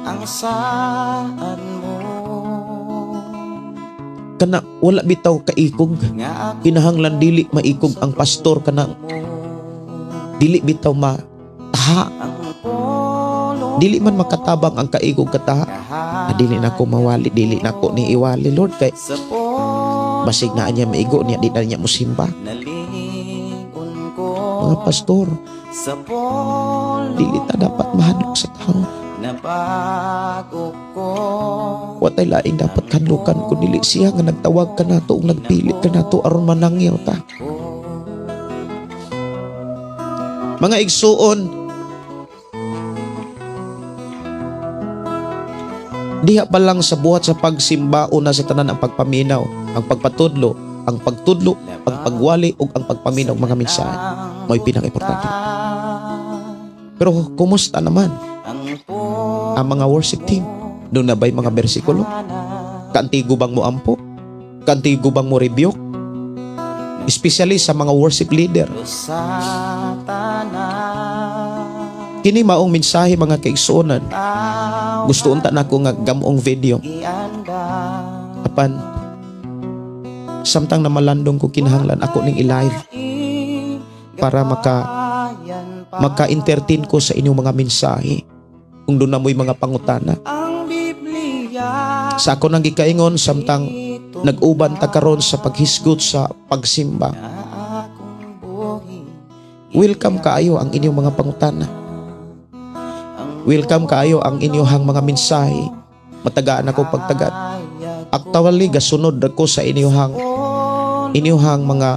ang saan mo, Kana wala bitaw kaikog. nga ako Kinahanglan dili maikog ang pastor kana dili bitaw mataha. ang pulong Dili man makatabang ang kaikog kataha. Dili na ko mawali, dili na ko ni iwali Lord kay sa pulong basig na niya maigo niya di na niya musimba. naligon ko, Mga pastor, sa pulong dili ta dapat mahadlok sa tao. na bago ko, Watay laing dapat kanlukan kung dili siya nga nagtawag ka nato ug nagpilit ka nato aron manangyaw ta. Mga igsuon, diha pa lang sa buhat sa pagsimba una sa tanan ang pagpaminaw, ang pagpatudlo, ang pagtudlo, ang pagwali ug ang pagpaminaw mga mensahe. Mo'y pinaka-importante. Pero kumusta naman ang ang mga worship team? Doon na ba'y mga bersikulo? Kaantigo bang mo ampo? Kaantigo bang mo rebuke? Especially sa mga worship leader. sa tanan, Kini maong mensahe mga kaigsuonan. tao Gusto unta na ko nga gamong video. ianda, Apan, samtang na malandong ko kinahanglan ako ning i-live para maka-entertain ko sa inyong mga mensahe. Kung doon na mo'y mga pangutana. ang Biblia Sa ako nang gikaingon samtang nag-uban ta karon sa paghisgot sa pagsimba. na akong buhi, Welcome kaayo ang inyong mga pangutana. Welcome kaayo ang inyong mga mensahe. Matagaan ako pagtagad. Actually, gasunod ako sa inyong mga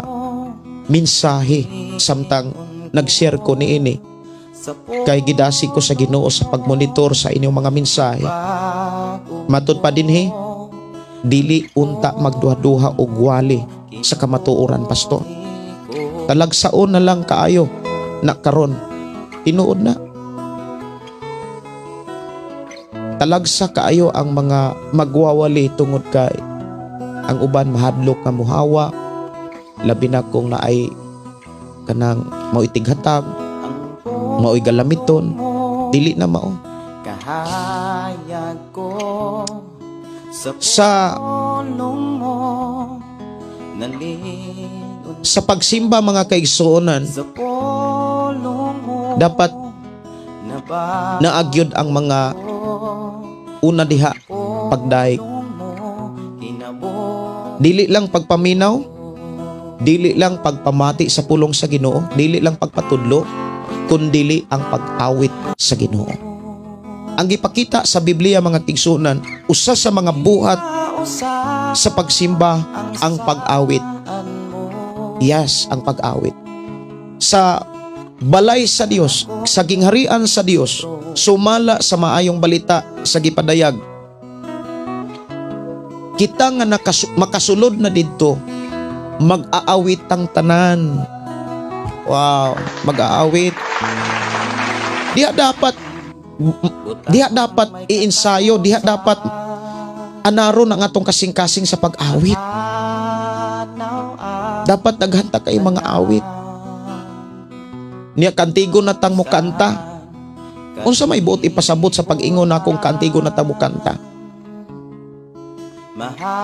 mensahe samtang nag-share ko niini. sa pulong Kay gidasi ko sa Ginoo sa pagmonitor sa inyong mga mensahe. Matud pa dinhi, dili unta magduha-duha og wali sa kamatuoran pastor. Talagsaon na lang kaayo na karon tinuod na. talagsa kaayo ang mga magwawali tungod kay ang uban mahadlok nga muhawa, labi na kung naay kanang mauitighatag, mao'y galamiton, dili na mao. Kahayag ko Sa pulong mo, nalingon sa pagsimba mga kaigsuonan, sa pulong mo, dapat nabago naagyod ang mga una diha pagdaig. mo, kinabuhi Dili lang pagpaminaw, dili lang pagpamati sa pulong sa Ginoo, dili lang pagpatudlo, kundi ang pag-awit sa Ginoo. Ang gipakita sa Biblia mga tigsunan, usa sa mga buhat usap sa pagsimba ang pag-awit. mo, Yes, ang pag-awit. Sa balay sa Dios, sa gingharian sa Dios, sumala sa maayong balita sa gipadayag. Kita nga makasulod na didto, mag-aawit ang tanan. Wow, mag-aawit. Diha dapat iinsayo, diha dapat anaron ang atong kasing-kasing sa pag-awit. Dapat naghanta kay mga awit. Niya kantigo na tang mukanta. Unsa may buot ipasabot sa pag-ingon akong kantigo na tang mukanta?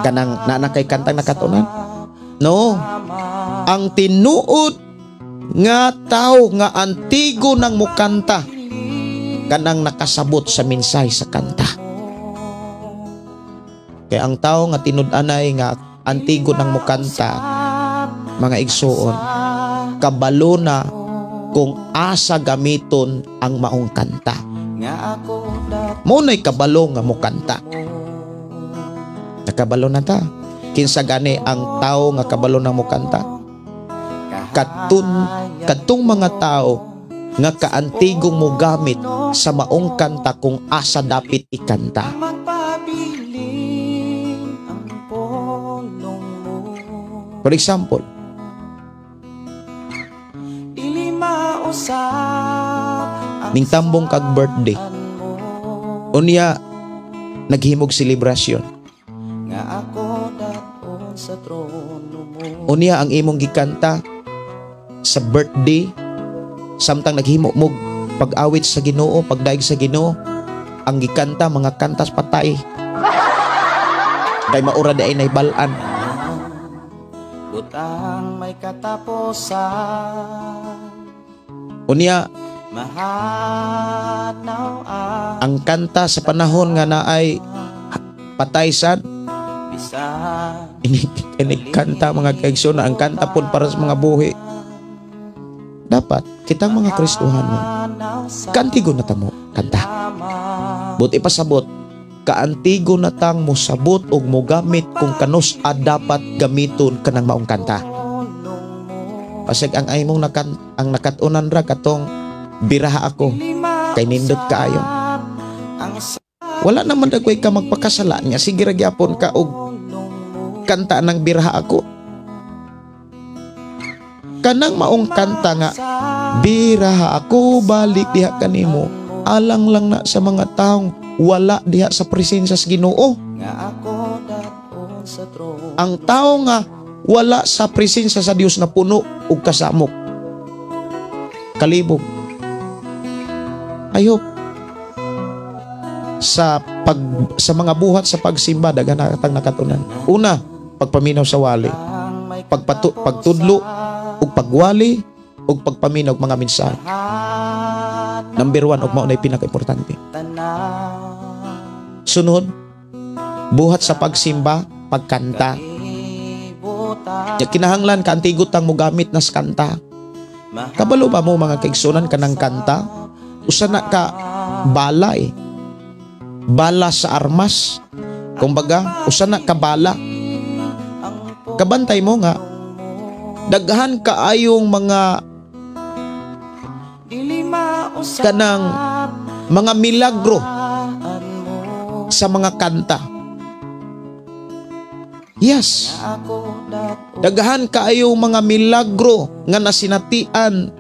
Kanang nanakay kantang nakatunan? No. Ang tinuod nga tao nga antigo nang mukanta kanang nakasabot sa minsay sa kanta. Kaya ang tao nga tinud-anay nga antigo nang mukanta, mga igsuon, kabalo na kung asa gamiton ang maong kanta. nga ako Muna'y kabalo nga mukanta. Nakabalo na ta. Kinsa gani ang tao nga kabalo na mukanta? Katong mga tao nga kaantigong mo gamit sa maong kanta kung asa dapit ikanta. magpabiling ang pulong mo, For example, dili mausap ang ning tambong kag birthday, mo, unya naghimog selebrasyon. nga ako daton sa trono mo, Unya ang imong gikanta sa birthday, samtang naghimo mo pag-awit sa Ginoo, pagdaig sa Ginoo, ang gikanta mga kantas patay. Kay maura di ay naibalan. butang may katapusan, Unya mahanaw ang kanta sa panahon nga naay patay sad, bisan ini kanta mga kaigsoon, ang kanta pud para sa mga buhi. Dapat kitang mga Kristohanon kaantigo na tamo kanta. Buti pasabot kaantigo na tang mo sabot og mo gamit kung kanus dapat gamiton kanang maong kanta. Pasig ang aymong ang nakatunan ra katong biraha ako kay nindot kaayo. Wala naman dagway ka magpakasala nga, sige ra gyapon ka og kanta ng biraha ako. Kanang maong kanta nga, biraha ako balik diha kanimo, alang lang na sa mga taong wala diha sa presensya sa Ginoo. nga ako daton sa trono, Ang tao nga wala sa presensya sa Dios na puno ug kasamok, kalibog. Ayop sa mga buhat sa pagsimba daghan na katang nakatunan. Una, pagpaminaw sa wali, pagtudlo ug pagwali ug pagpaminaw og mga mensahe. Number 1 ug mao na pinaka-importante. Sunod, buhat sa pagsimba, pagkanta. Ya kinahanglan kaantigotang mo gamit nas kanta. Kabalo ba mo mga kaigsunan kanang kanta? Usa na ka balay. Bala sa armas. Kumbaga, usa na ka bala. Kabantay mo nga daghan kaayong mga kanang mga milagro sa mga kanta. Yes. Daghan kaayong mga milagro nga nasinatian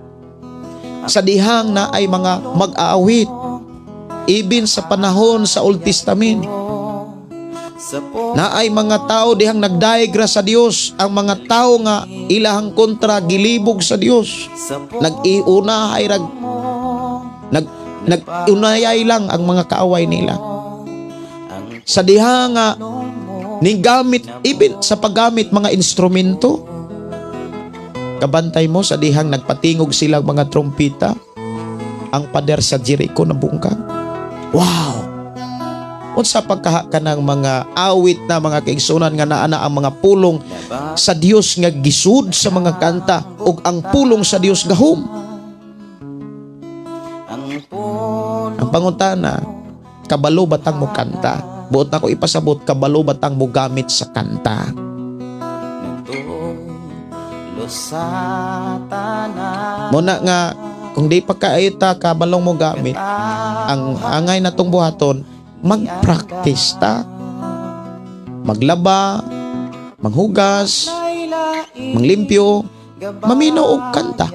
sa dihang na ay mga mag-aawit. Even sa panahon sa Old Testament, na ay mga tao dihang nagdaig ra sa Dios, ang mga tao nga ilahang kontra gilibog sa Dios, nag-iunahay rag nag-unayay lang ang mga kaaway nila. Sa diha nga nigamit, even sa paggamit mga instrumento, kabantay mo sa dihang nagpatingog silang mga trompeta, ang pader sa Jericho nabungkag. Wow! Unsa pagkaha ka ng mga awit na mga kaigsunan nga naana ang mga pulong sa Dios nga gisud sa mga kanta, ug ang pulong sa Dios gahom. Ang pangutana, kabalo batang mo kanta? Buot na ko ipasabot, kabalo batang mo gamit sa kanta? Muna nga, kung di pa kaita kabalong mo gamit, ang angay na tong buhaton, mag-practice ta. Maglaba, manghugas, manglimpyo, mamino og kanta.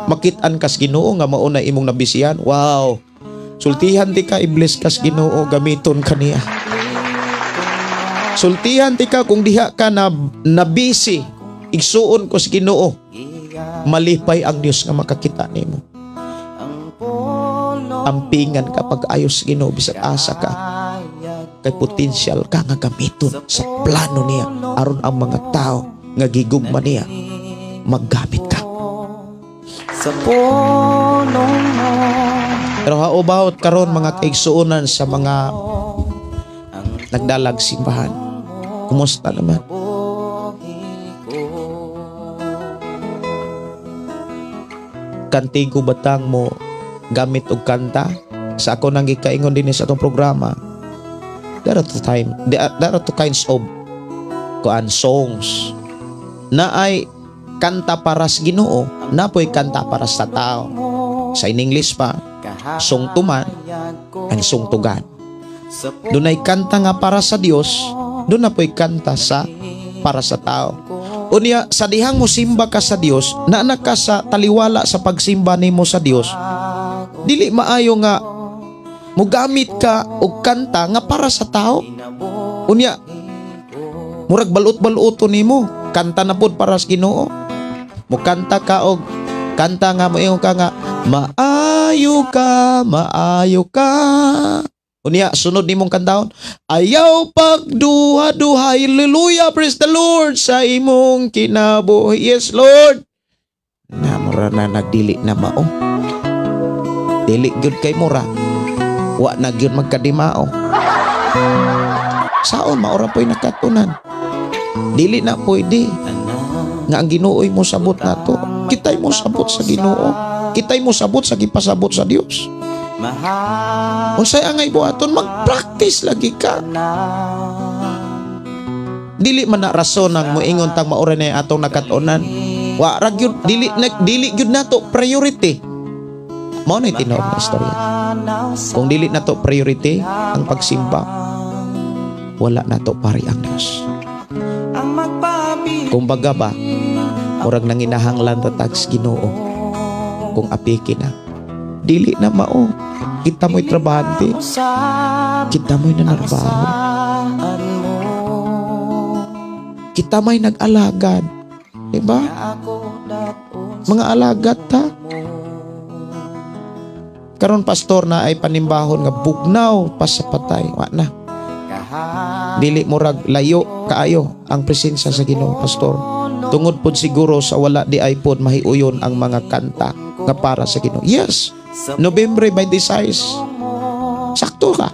Makit-an kas Ginoo nga mao na imong nabisihan. Wow! Sultihan ti ka, i-bless kas Ginoo, gamiton kaniya. Sultihan ti ka kung diha ka na busy, igsuon ko sa Ginoo, malipay ang Dios nga makakita nimo. Ampingan kapag ayos Ginoo, bisag asa ka kay potensyal ka nga gamiton sa plano niya aron ang mga tao nga gigugma niya maggamit ka. Sa pulong mo, pero haubahot karon mga kaigsuonan sa mga nagdalag simbahan, kumusta naman? Kantigo batang mo gamit og kanta? Sa ako nang gikaingon din sa atong programa, there are two kinds of songs na ay kanta para sa Ginoo, na po'y kanta para sa tao. Sa in English pa, song to man and song to God. Doon ay kanta nga para sa Dios, doon na po'y kanta para sa tao. Unya, sa dihang mo simba ka sa Dios, naanak ka sa taliwala sa pagsimba nimo sa Dios, dili maayo nga mugamit ka og kanta nga para sa tao. Unya, murag balut-baluto nimo, kanta na pud para sa Ginoo. Mukanta ka og kanta nga moingon ka nga maayo ka, maayo ka. Unya, sunod nimong kantaon, ayaw pagduha-duha, hallelujah, praise the Lord, sa imong kinabuhi. Yes, Lord. Mura na nagdili na mao. Dili gyud kay mura. Wa na gyud magkadimao. Saon maora po'y nakatunan. Dili na pwede nga ang Ginoo'y mo sabot nato. Kitay mo sabot sa Ginoo. Kitay mo sabot sa gipasabot sa Dios. Unsay angay buhaton, mag-practice lagi ka. Dili man na rason ang moingon tang maura na atong nakatunan. Wa ra gyud dili gyud nato priority. Mao na tinuod na istorya. Kung dili nato priority ang pagsimba, wala nato pari ang Dios. Kung baga ba, murag nanginahanglan tatag sa Ginoo. Kung apiki na, dili na mao. Kita mo'y trabahante, kita mo'y nanarbaho, kita mo'y nag-alagad, diba? Mga alagad ta. Karon pastor na ay panimbahon nga bugnaw pa sa patay. Wa na. Dili murag layo kaayo ang presensya sa Ginoo, pastor. Tungod pod siguro sa wala di ay pod mahiuyon ang mga kanta nga para sa Ginoo. Yes. November 26. Sakto ka.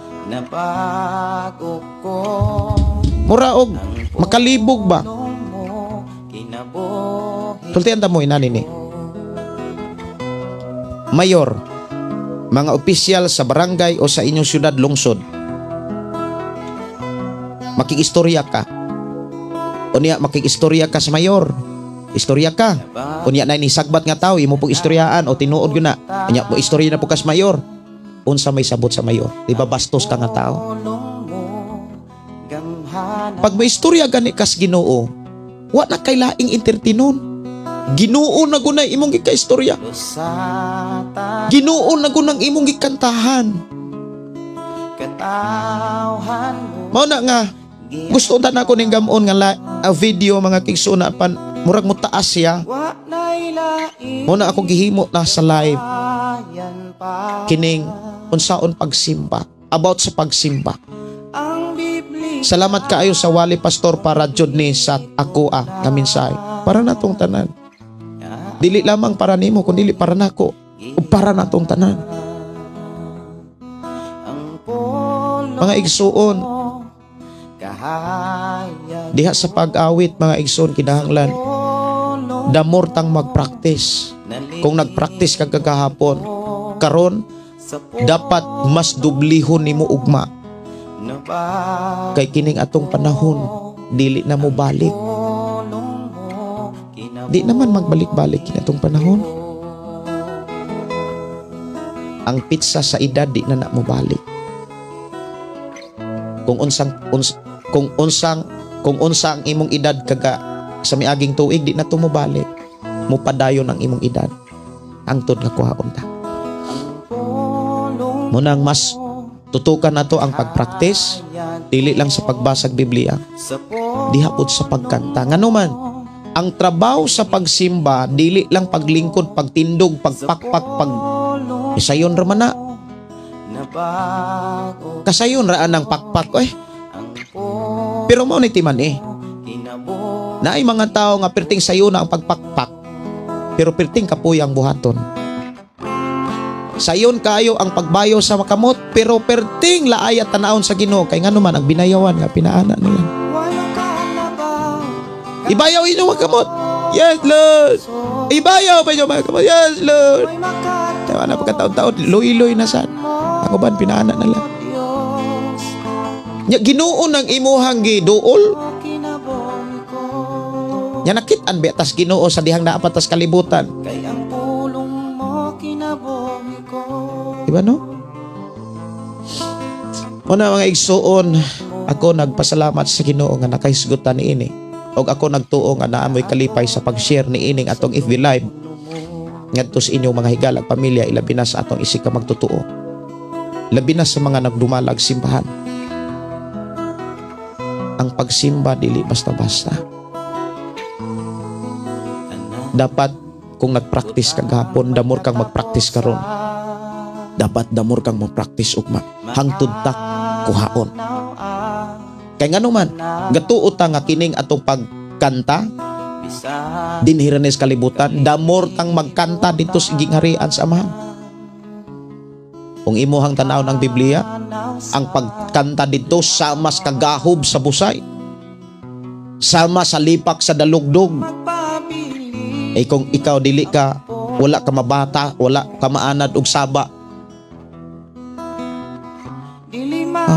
Muraog makalibog ba? Sultihan ta mo inani ni. Mayor, mga opisyal sa barangay o sa inyong syudad lungsod, makikistorya ka. Unya makikistorya ka sa mayor. Istorya ka. Unya na ni sagbat nga tao, imo pong istoryaan o tinuod gyud na. Unya mo istorya na po kas mayor. Unsa may sabot sa mayor? Di ba bastos ka nga tao? Pag may istorya gani kas Ginoo, wa na kay laing entertainon. Ginoo na gunay imong gikaistorya. Ginoo na gunang imong gikantahan. katawhan mo. Mao na nga gusto ta na ko ning gamon nga video mga kigsuna pan murag mo taas siya. Wa na'y lain Mao na ako gihimo na sa live yan pa kining unsaon pagsimba, about sa pagsimba. ang Biblia. Salamat kaayo sa wali pastor para jud ni sa ako nga mensahe para natong tanan. Dili lamang para nimo kundi para nako ug para natong tanan. Ang polo Mga igsuon, kahayag diha sa pag-awit mga igsoon kinahanglan polo damor tang mag-practice. Kung nag-practice ka kagahapon, karon sa dapat mas dublihon nimo ugma nabag kay kining atong panahon dili na mo balik. pulong mo Di naman magbalik-balik kini atong panahon. Ang pizza sa edad di na mo balik. Kung unsang imong edad kaga sa miaging tuig di na to mo balik. Mupadayon ang imong edad. Hangtod na kuhaon ta. pulong Munang mas tutukan nato ang pagpraktis dili lang sa pagbasag Biblia, sa polo diha pud sa pagkanta. Nganuman, ang trabaho sa pagsimba dili lang paglingkod, pagtindog, pagpakpak, isayon ra man na. nabago Kasayon ra ang pakpak ang polo Pero mao ni timan kinabo naay mga tao nga perting sayo na ang pagpakpak, pero perting kapuy ang buhaton. Sayon kayo ang pagbayo sa makamot, pero perting laay at tanaon sa Ginoo kay nganuman ang binayawan nga pinaana nila. wala ka nabaw Ibayaw inyo makamot. Yes, Lord. Ibayaw pa inyo makamot. Yes, Lord. may makataon Tawa na pagkataon-taon, loy-loy na sad. Ako ba pinaana na lang. Diyos Nya Ginoo nang imuhang giduol. o kinabuhi ko Nya nakit-an betas Ginoo sa dihang naapat tas kalibutan. kay ang pulong mo kinabuhi ko Diba no? Una mga igsuon, ako nagpasalamat sa Ginoo nga nakahisgutan ni ini. Og ako nagtuo nga naamoy kalipay sa pag-share ni ining atong FB Live. Ngadto sa inyong mga higalag pamilya, ilabi na sa atong isig ka magtutuo. Labi na sa mga nagdumalag simbahan. Ang pagsimba dili basta-basta. Dapat kung nagpractice ka gahapon, damor kang magpractice karon. Dapat damor kang magpractice ugma. Hangtod ta kuhaon. Kay ngano man, gatuo ta nga kining atong pagkanta dinhiranes kalibutan, damor tang magkanta dito sa gingharian sa Amahan. Kung imuhang tanaw ng Biblia, ang pagkanta dito sama sa kagahob sa busay, sama sa lipak sa dalugdog. Eh kung ikaw dili ka, wala ka mabata, wala ka maanad og saba,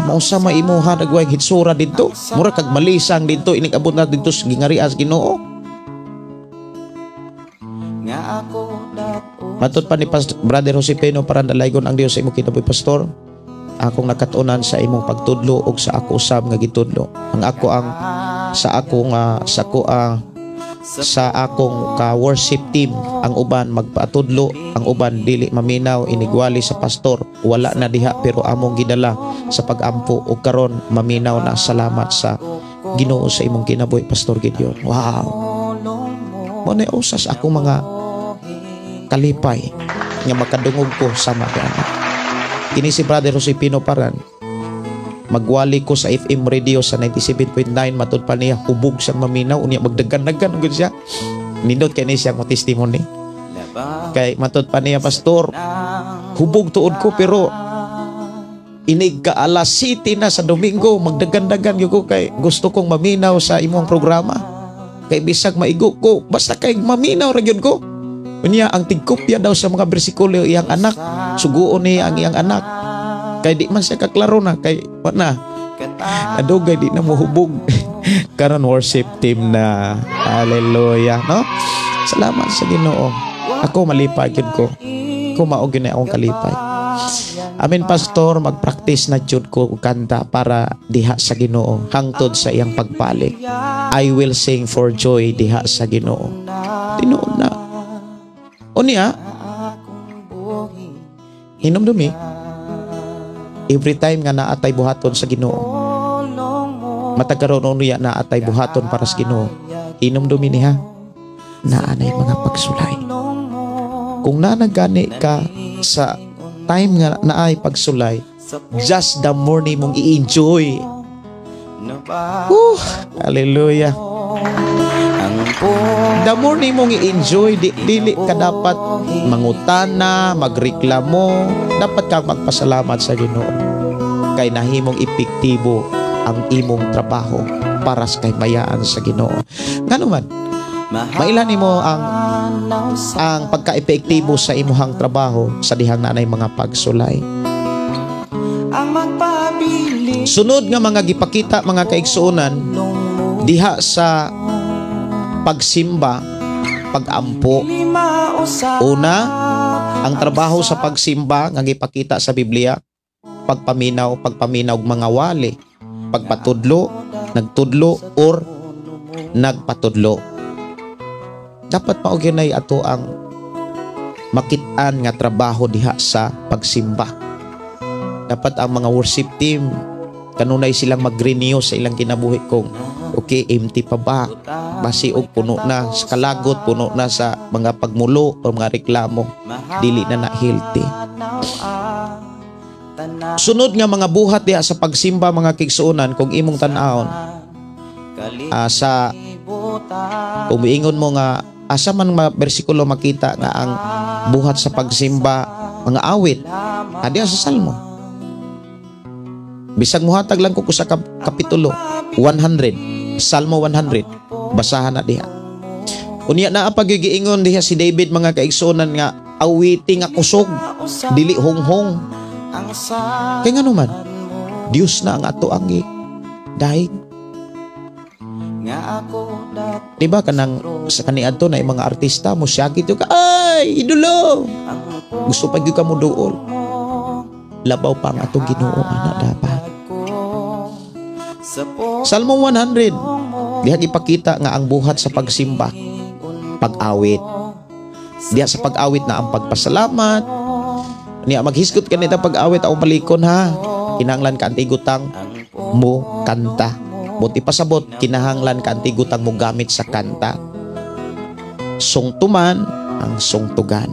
mausa maimuha nagway hitsura dito, mura kag malisang dito, ining abot na dito sa gingharian sa Ginoo. nga ako dapat Matud pa ni Brother Josepino Parandalaygon ang Dios sa imong kinabuhi pastor. Akong nakatunan sa imong pagtudlo ug sa ako usab nga gitudlo. Ang ako ang sa akong ka worship team, ang uban magpatudlo, ang uban dili maminaw, inigwali sa pastor. Wala na diha pero among gidala sa pagampo ug karon maminaw na. Salamat sa Ginoo sa imong kinabuhi Pastor Gideon. Wow. Mo na usas akong mga kalipay nga makadungog ko sama diana. Kini si Brother Josepino Paran, magwali ko sa FM radio sa 97.9, matud pa niya hubog siyang maminaw, unya magdagan-dagan gud siya. Nindot kay ni siya mo testimony. Kay matud pa niya pastor, hubog tuod ko pero inig ka alas 7 na sa Domingo, magdagan-dagan gyud ko kay gusto kong maminaw sa imong programa. Kay bisag maigo ko, basta kay maminaw ra gyud ko. Unya ang tigkopya daw sa mga bersikulo iyang anak, suguon niya ang iyang anak. Kay di man siya kaklaro na kay na adugay di na mohubog. Karon worship team na. Hallelujah, no? Salamat sa Ginoo. Ako malipay gyud ko. Kumaog gyud na akong kalipay. Amen pastor, magpractice na jud ko kanta para diha sa Ginoo hangtod sa iyang pagpalig. I will sing for joy diha sa Ginoo. Tinuod na. Unya, hinumdumi. every time nga naatay buhaton sa Ginoo, matag karon unya naatay buhaton para sa Ginoo, inom dumini ha, naanay mga pagsulay. Kung nanagani ka sa time nga naay pagsulay, just the morning mong i-enjoy. Hallelujah. The morning mong i-enjoy, dili ka dapat mangutana, magreklamo, dapat kang magpasalamat sa Ginoo. Kay nahimong epektibo ang imong trabaho para sa kaymayaan sa Ginoo. Ngano man, mailan nimo ang pagka-epektibo sa imuhang trabaho sa dihang nanay mga pagsulay. Sunod nga mga gipakita mga kaigsuonan diha sa pagsimba, pagampo. Una, ang trabaho sa pagsimba nga gipakita sa Biblia, pagpaminaw og mga wali, pagpatudlo, nagtudlo or nagpatudlo. Dapat mauginay ato ang makit-an nga trabaho diha sa pagsimba. Dapat ang mga worship team kanunay silang mag-renew sa ilang kinabuhi kung okay, empty pa ba? Basi og puno na sa kalagot, puno na sa mga pagmulo o mga reklamo, dili na na-healthy. Sunod nga mga buhat diha sa pagsimba mga kigsuonan, kung imong tan-awon sa kung miingon mo nga asa man mga bersikulo makita nga ang buhat sa pagsimba mga awit diha sa Salmo. Bisag muhatag lang ko sa kapitulo 100, Salmo 100, basahan na diha. Unya na pagigiingon diha si David mga kaigsuonan nga awiti nga kusog, dili honghong. Kaya nga naman, Diyos na ang ato ang dahig. Diba kanang sa kaniadto na yung mga artista mo syagit yung ay idolo, gusto pa yung ka mo dool, labaw pa ang atong Ginoo ana dapat. Salmo 100 diha ipakita nga ang buhat sa pagsimba, pag-awit. Diha sa pag-awit na ang pagpasalamat. Niya maghisgot ka nita pag-awit o malikon ha, kinahanglan ka antigutang mo kanta. Buti pasabot, kinahanglan ka antigutang mo gamit sa kanta. Sungtuman ang sungtugan.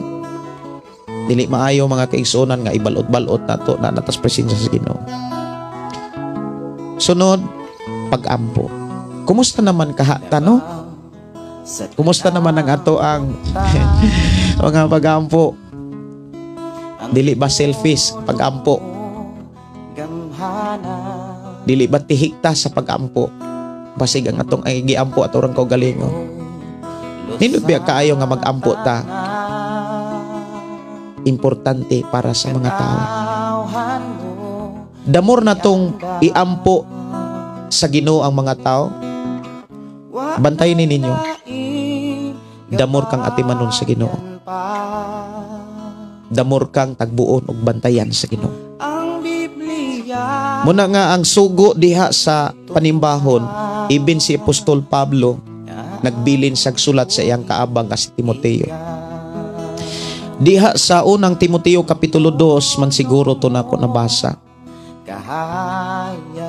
Dili maayo mga kaigsuonan nga ibalot-balot nato na natas presensya sa Ginoo. Sunod, pag-ampo. Kumusta naman kahata no? Kumusta naman ang ato ang mga pag-ampo? Dili ba selfish pag-ampo? Dili ba tihikta sa pag-ampo? Basig ang atong ay giampo at orang kaugalingon. Nindot biya kaayo nga mag-ampo ta? Importante para sa mga tao. Damor na tong iampo sa Ginoo ang mga tao. Bantayin ninyo. Damor kang atimanon sa Ginoo. Damor kang tagbuon og bantayan sa Ginoo. Muna nga ang sugo diha sa panimbahon, even si Apostol Pablo nagbilin sa sulat sa iyang kaabang nga si Timoteo. Diha sa unang Timoteo kapitulo 2 man siguro to na ko nabasa.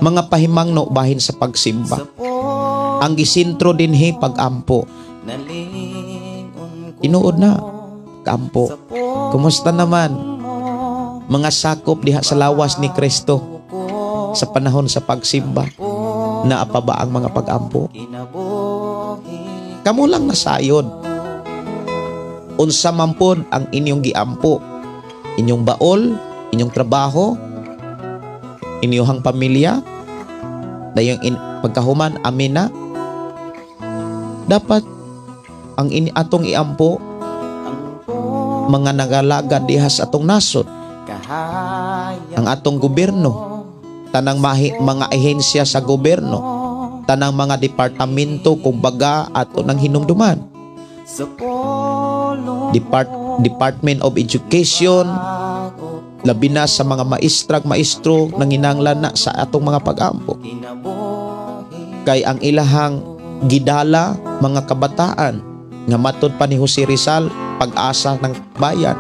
Mga pahimangno bahin sa pagsimba. Ang gisintro dinhi pag-ampo. Tinuod na kampo. Kumusta naman mga sakop diha sa lawas ni Kristo sa panahon sa pagsimba? Naapa ba ang mga pag-ampo? Kamo lang nasayod. Unsa man pod ang inyong giampo, inyong baol, inyong trabaho, inyong pamilya, dayong pagkahuman amin na. Dapat ang atong iampo mga nagalagad diha sa atong nasod, ang atong gobyerno, tanang mga ahensya sa gobyerno, tanang mga departamento kumbaga ato nang hinumduman. Department of Education, labi na sa mga maestro nanginanglan na sa atong mga pag-ampo. Kay ang ilahang gidala mga kabataan nga matod pa ni Jose Rizal, pag-asa ng bayan.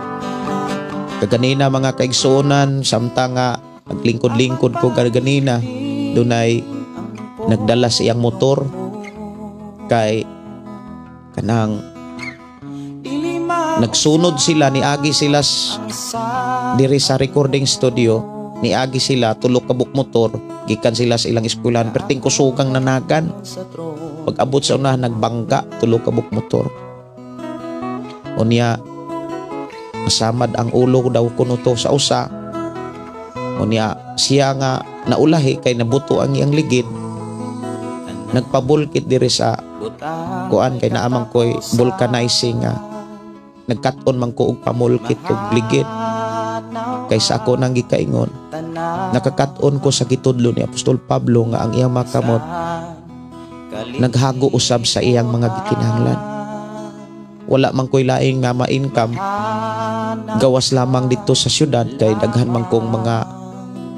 Kaganina mga kaigsuonan samtang naglingkod-lingkod ko ganina, dunay nagdala sa iyang motor kay kanang nagsunod sila, niagi sila diri sa recording studio, niagi sila tulok ka buk motor, gikan sila sa ilang eskwelahan, perting kusugang nanagan. Pag abot sa unahan nagbangga, tulok ka buk motor. Unya masamad ang ulo daw kuno to sa usa. Unya siya nga naulahi kay nabuto ang iyang ligid, nagpabulkit diri sa kuan kay naamang koy vulcanizing nga nagkat-on man ko og pamulkit og ligid. Kaysa ako nang gikaingon, nakakat-on ko sa gitudlo ni Apostol Pablo nga ang iyang makamot naghago usab sa iyang mga gikinahanglan. Wala man ko'y laing nga ma-income, gawas lamang dito sa syudad kay daghan man kong mga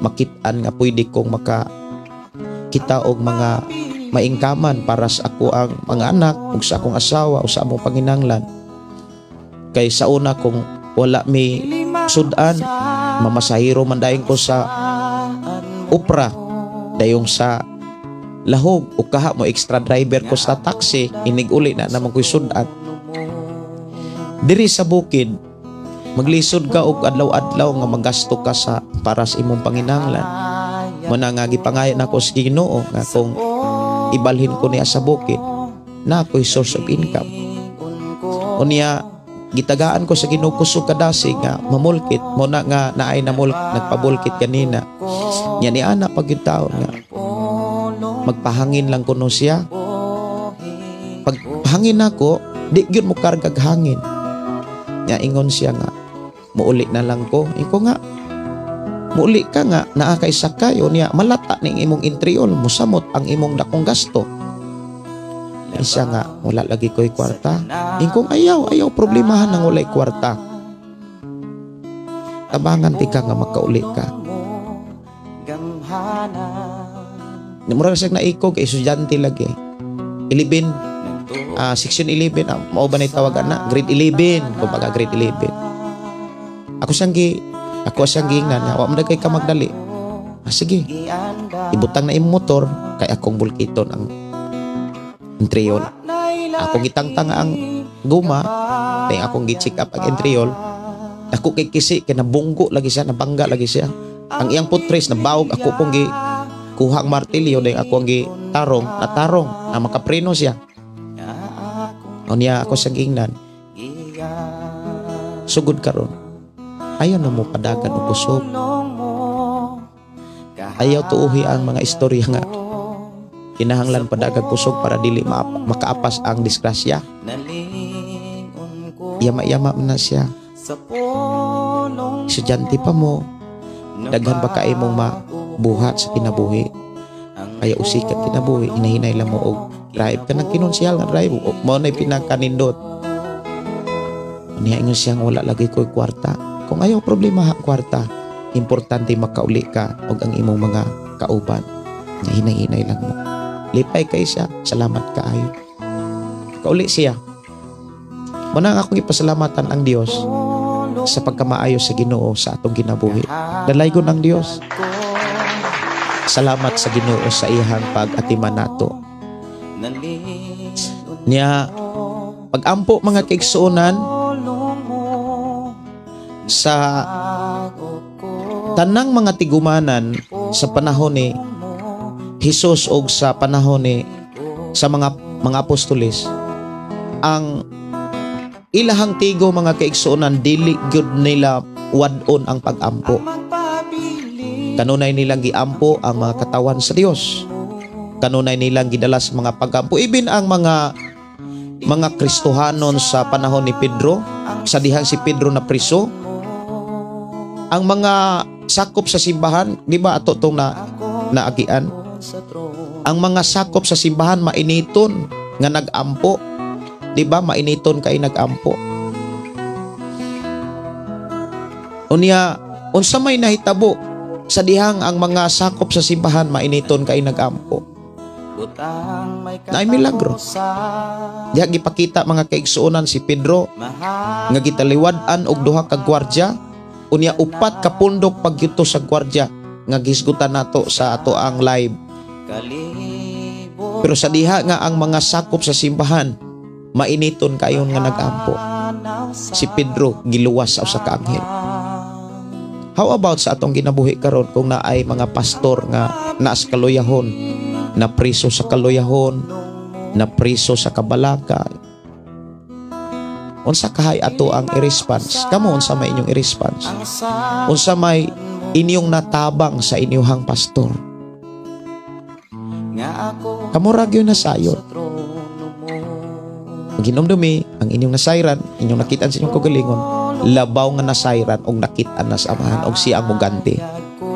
makit-an nga pwede kong makakita og mga maingkaman para sa ako ang mga anak ug sa akong asawa o sa among panginahanglan. Kay sa una kung wala mi sudan, mamasahiro man dayon ko sa Opera, dayong sa lahog o kaha mo extra driver ko sa taxi, inig-uli na naman ko'y sudan. Diri sa bukid, maglisod ka og adlaw-adlaw nga magasto ka sa para sa imong panginahanglan. Muna nga gipangayon ako sa Ginoo nga kung ibalhin ko niya sa bukid, na ako'y source of income. Unya gitagaan ko sa Ginoo kusog kadasi nga mamulkit mo na nga naay nagpabulkit kanina nya ni ana pagyud taon nga magpahangin lang kuno siya. Pagpahangin ako di gyud mo kargag hangin nya ingon siya nga muuli na lang ko. Iko nga muuli ka nga naa kay sakay unya malata ning imong intriol musamot ang imong dakong gasto. Isa nga wala lagi ko'y kwarta. Ingkong ayaw problemahan ng walay kwarta. Tabangan ti ka nga makauli ka. Mura siya na ikog estudyante lagi. 11 section 11 mao ba nay tawagan na grade 11 kumbaga grade 11. Ako siyang giingnan nga wa man kay ka magdali. Sige. Ibutang na imong motor kay akong bulkiton ang entriol. Akong gitangtang ang guma, tay akong gi-check up ang entriol. Ako kay kisi kay nabunggo lagi siya, nabangga lagi siya. Ang iyang putres nabawog, ako pong gi kuha ang martilyo day ako ang gi tarong, na makapreno siya. Unya ako sa gingnan. Sugod karon. Ayaw na mo padagan og kusog. Ayaw tuuhi ang mga istorya nga kinahanglan padagang kusog para dili makaapas ang disgrasya. Yama-yama na siya. Estudyante pa mo, daghan pa kay mong mabuhat sa kinabuhi. Kaya usikat kinabuhi, hinahinay lang mo og drive ka ng kinonsyal nga drive. Mao na'y pinagkanindot. Niya ingon siyang wala lagi ko'y kwarta. Kung ayaw problema ha kwarta, importante makauli ka og ang imong mga kauban. Hinahinay lang mo. Lipay kay siya, salamat kaayo. Kauli siya. Muna akong ipasalamatan ang Dios sa pagkamaayo sa Ginoo sa atong kinabuhi. Dalaygon ang Dios. Salamat sa Ginoo sa iyang pag-atiman nato. Niya pagampo mga kaigsuonan sa tanang mga tigumanan sa panahon ni Hesus og sa panahon ni sa mga apostoles, ang ilahang tigo mga kaigsuonan dili gyud nila wadon ang pag-ampo. Kanunay nilang giampo ang mga katawan sa Dios. Kanunay nilang gidala sa mga pag-ampo. Even ang mga Kristohanon sa panahon ni Pedro, sa dihang si Pedro na priso, ang mga sakop sa simbahan, di ba ato tong naagian? Ang mga sakop sa simbahan mainiton nga nag-ampo. Di ba mainiton kay nag-ampo? Unya unsa may nahitabo sa dihang ang mga sakop sa simbahan mainiton kay nag-ampo? Naay milagro. Diha gipakita mga kaigsuonan si Pedro nga gitaliwad-an og duha ka gwardiya, unya upat ka pundok pagyuto sa gwardiya nga gisgutan nato sa ato ang live. kalibot Pero sa diha nga ang mga sakop sa simbahan, mainiton kayon nga nagampo. Si Pedro giluwas sa usa ka anghel. How about sa atong ginabuhi karon kung naay mga pastor nga naas kaluyahon, na priso sa kaluyahon, na priso sa kabalaka? Unsa kahay ato ang i-response? Kamo unsa may inyong i-response? Unsa may inyong natabang sa inyong pastor? nga ako Kamo ra gyud nasayon. sa trono mo. Ginomdumi ang inyong nasayran, inyong nakitaan sa inyong kagalingon, labaw nga nasayran og nakitaan na sa amahan og siya ang muganti. Ko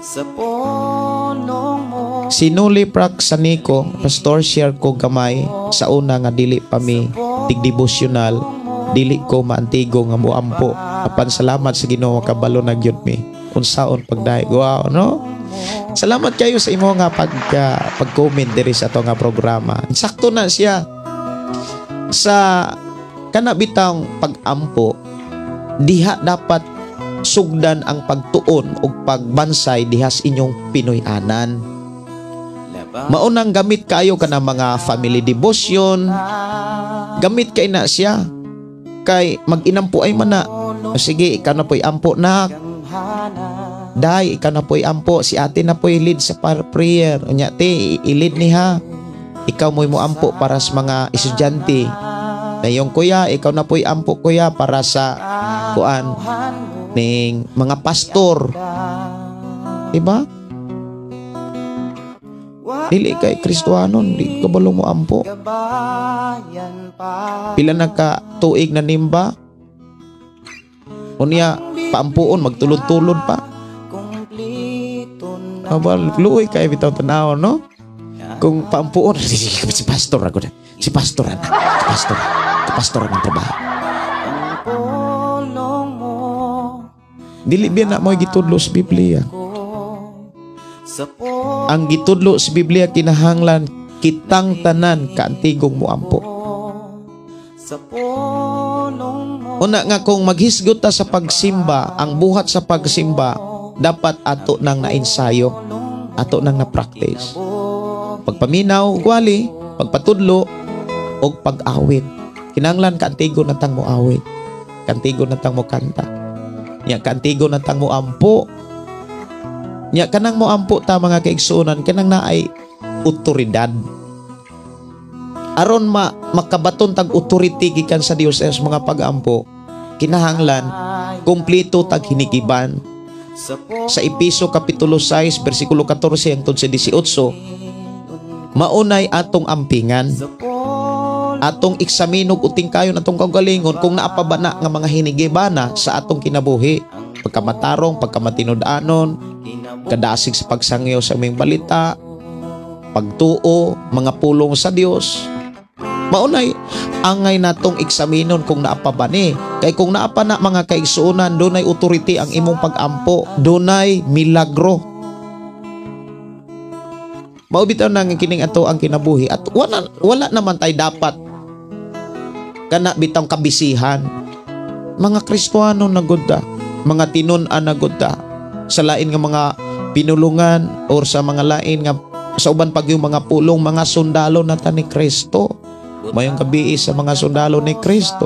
sa punong mo Sinuli prak sa niko, pastor, share ko gamay sa una nga dili pa mi tigdevosyonal, dili ko maantigo nga muampo. Apan salamat sa Ginoo kabalo na gyud mi. Unsaon pagdaig. Wow, no? Salamat kayo sa imo nga pag-comment diri sa ato nga programa. Sakto na siya sa kana bitang pag-ampo, diha dapat sugdan ang pagtuon ug pagbansay dihas inyong Pinoy-anan. Maunang gamit kayo kana mga family devotion, gamit kay na siya kay mag-inampo ay mana. O sige, ikaw na po'y ampo na. Day, ikaw na po'y ampo. Si ate na po'y lead sa prayer. Unya, te, i-lead niha. Ikaw mo'y mo ampo para sa mga estudyante. Na yung kuya, ikaw na po'y ampo kuya para sa kuan ning mga pastor. Diba? Dili kay Kristohanon, di ka balo mo ampo. kabayan pa Pila na ka tuig na nimba. Unya, paampuon, magtulod-tulod pa. kumplito na Abal, luoy kay bitaw tanaw, no? Kung paampuon, si pastor ako na. Si pastor na. Si pastor. Si pastor ang trabaho. ang punong mo Dili biya na mo gitudlo sa Biblia. ko sa punong Ang gitudlo sa Biblia kinahanglan kitang tanan kaantigong muampo. sa punong mo Una nga kung maghisgot ta sa pagsimba, ang buhat sa pagsimba dapat ato nang naensayo, ato nang na-practice. Pagpaminaw, gwali, pagpatudlo, o pag-awit. Kinanglan kaantigo na tang mo awit. Kaantigo na tang mo kanta. Nya kaantigo na tang mo ampo. Nya kanang mo ampo ta mga kaigsunan, kanang naay otoridad. Aron makabaton tag authority gikan sa Dios sa mga pag-ampo, kinahanglan kumpleto tag hinigiban. sa Sa Episo kapitulo 6 bersikulo 14 hangtod sa 18, maunay atong ampingan, atong eksaminog uting kayon atong kaugalingon kung naapabana nga mga hinigibana sa atong kinabuhi, pagkamatarong, pagkamatinud-anon, kadasig sa pagsangyo sa aming balita, pagtuo, mga pulong sa Dios. Maunay angay natong eksaminon kung naapabani. Kay kung naapa na mga kaigsuonan, dunay authority ang imong pag-ampo, dunay milagro. Maubitaw nang kining ato ang kinabuhi at wala naman tay dapat kana bitang kabisihan. Mga Kristohano na gudda, mga tinun-an na gudda, sa lain nga mga pinulungan or sa mga lain nga sa uban pag yung mga pulong, mga sundalo na ta ni Kristo. Mayong gabi sa mga sundalo ni Kristo.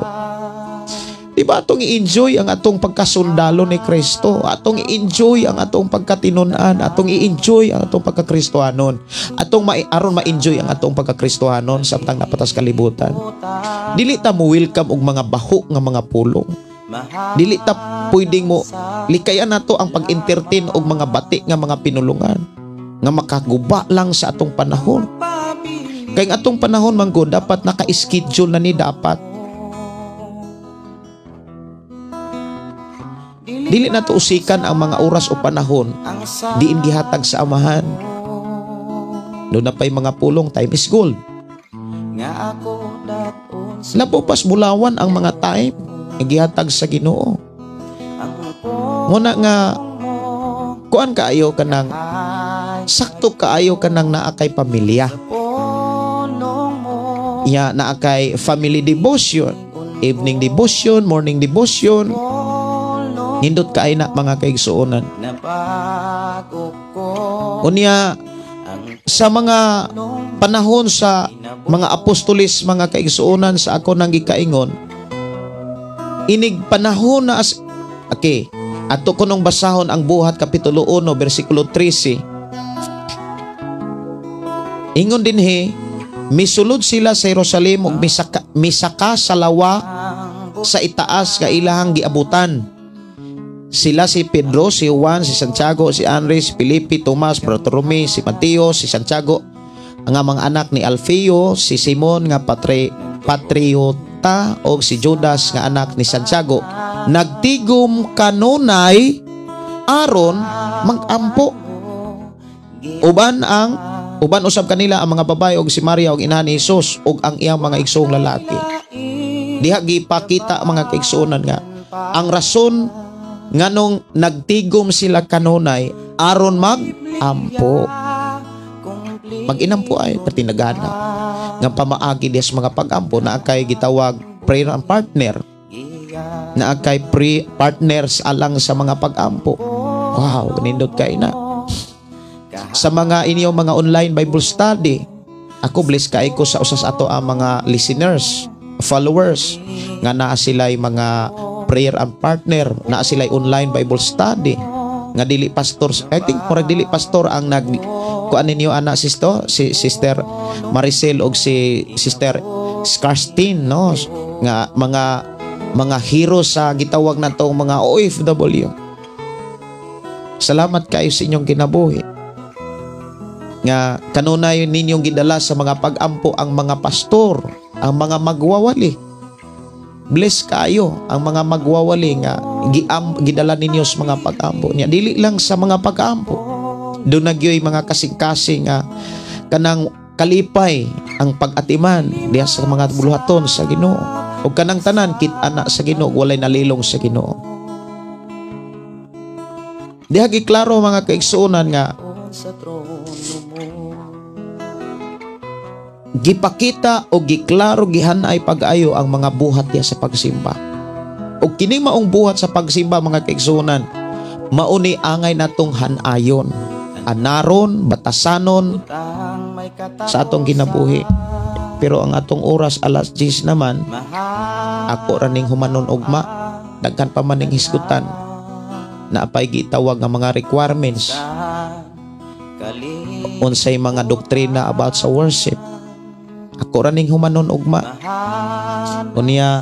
Diba atong i-enjoy ang atong pagkasundalo ni Kristo? Atong i-enjoy ang atong pagkatinunan, atong i-enjoy ang atong pagkakristohanon, atong aron ma-enjoy ang atong pagkakristohanon samtang napatas kalibutan. Dili ta mo welcome og mga baho nga mga pulong. Dili ta pwedeng mo likayan nato ang pag-entertain og mga bati nga mga pinulungan nga makaguba lang sa atong panahon. Kay ang atong panahon manggo dapat naka-schedule na ni dapat. Dili na to usikan ang mga oras o panahon diin gihatag sa amahan. Doon na pa'y mga pulong, time is gold. nga ako daton sa Napupas bulawan ang mga time nga gihatag sa Ginoo. ang Muna nga mo kuan kaayo kanang ay sakto kaayo kanang naa kay pamilya. punong mo Ya naa kay family devotion, evening devotion, morning devotion. punong Nindot kaay na mga kaigsuonan. Nabago ko Unya ang sa mga panahon sa mga apostolis, mga kaigsuonan, sa ako nang gikaingon, inig panahon na okay, ato ko nung basahon ang Buhat Kapitulo 1 versikulo 13. Ingon din misulod sila sa Jerusalem ug misaka sa lawa sa itaas nga ilahang giabutan. Sila si Pedro, si Juan, si Santiago, si Andres, si Felipe, Tomas, Bartolome, si Mateo, si Santiago, ang mga anak ni Alfeo, si Simon nga patriota o si Judas nga anak ni Santiago. Nagtigom kanunay aron magampo. Uban usab kanila ang mga babae og si Maria og ina ni Hesus og ang iyang mga igsoong lalaki. Diha gipakita mga kaigsuonan nga ang rason nganong nagtigom sila kanunay aron magampo. Mag-inampo ay patinagana nga pamaagi des mga pagampo na kay gitawag prayer and partner, na kay partners alang sa mga pagampo. Wow, nindot kay na. Sa mga inyong mga online Bible study, ako bless kay ko sa usas ato ang mga listeners, followers nga naa sila'y mga prayer and partner, naa sila'y online Bible study nga dili pastor. I think murag dili pastor ang kuan ninyo ana si Sister Maricel og si Sister Scarstin, no, nga mga hero sa gitawag natong mga OFW. Salamat kayo sa inyong kinabuhi nga kanunay ninyong gidala sa mga pagampo ang mga pastor, ang mga magwawali. Bless kayo ang mga magwawali nga gidala ninyo sa mga pagampo niya. Dili lang sa mga pagampo, doon nagyoy mga kasing-kasing kanang kalipay ang pag-atiman diha sa mga buluhaton sa Ginoo ug kanang tanan kit-ana sa Ginoo walay nalilong sa Ginoo. Diha giklaro mga kaigsuonan nga sa trono mo. Gipakita o giklaro gihanay pag-ayo ang mga buhat diha sa pagsimba. O kini maong buhat sa pagsimba mga kaigsuonan, mauni angay natong hanayon, anaron, batasanon sa atong ginabuhi. Pero ang atong oras alas 10 naman, ako raning humanon ugma, daghan pa man ning hisgutan na apay gitawag nga mga requirements unsay mga doktrina about sa worship. Ako raning humanon ugma. Unya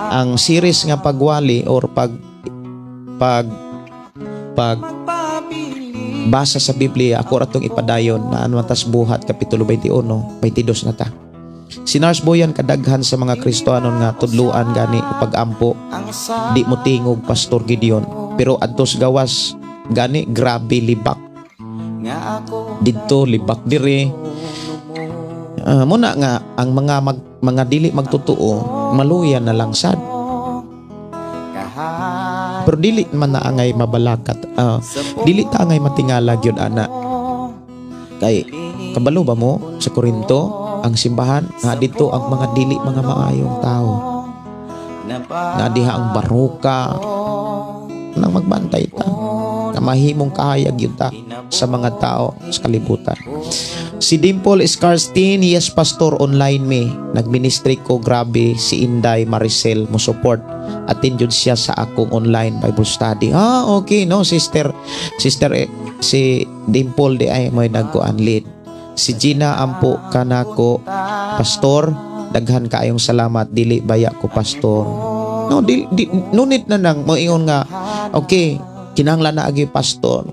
ang series nga pagwali or pag basa sa Biblia, ako ratong ipadayon na anwatas Buhat Kapitulo 21, 22 na ta. Sinars boyan kadaghan sa mga Kristohanon nga tudluan gani pag-ampo di mo tingog Pastor Gideon, pero adtos gawas gani grabe libak didto libak dire. Muna nga ang mga dili magtotoo maluyan na lang sad, pero dili man na angay mabalakat, dili ta angay matingala gyud ana. Kay kabalo ba mo sa Korinto ang simbahan nga dito ang mga dili mga maayong tao nga diha ang baruka nang magbantay ta nga mahimong kahayag yun ta sa mga tao sa kalibutan. Si Dimple Scarstin, yes pastor online me, nagministry ko grabe. Si Inday Maricel mo support, atin yun siya sa akong online Bible study. Okay no sister si Dimple di ay may nagkuan lead. Si Gina ampo kanako pastor, daghan kaayong salamat, dili baya ko pastor. No nunit na nang moingon nga okay kinahanglan na agi pastor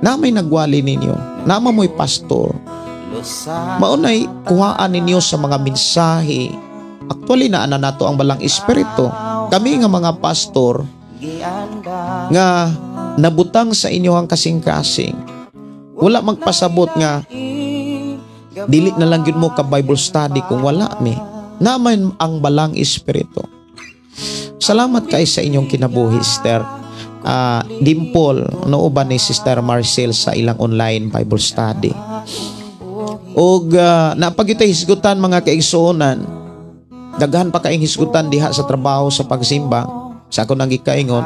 na may nagwali ninyo, nama mo'y pastor, maunay kuhaan ninyo sa mga mensahe. Actually na nato ang balang espiritu. Kami nga mga pastor nga nabutang sa inyo ang kasing-kasing, wala magpasabot nga dili na lang yun mo ka Bible study kung wala mi naman ang balang espiritu. Salamat kay sa inyong kinabuhi Sister Dimple no uban ni Sister Marcel sa ilang online Bible study. Og napagitay hisgutan mga kaigsuonan, daghan pa kaing hisgutan diha sa trabaho sa pagsimba. Sa ako nang gikaingon,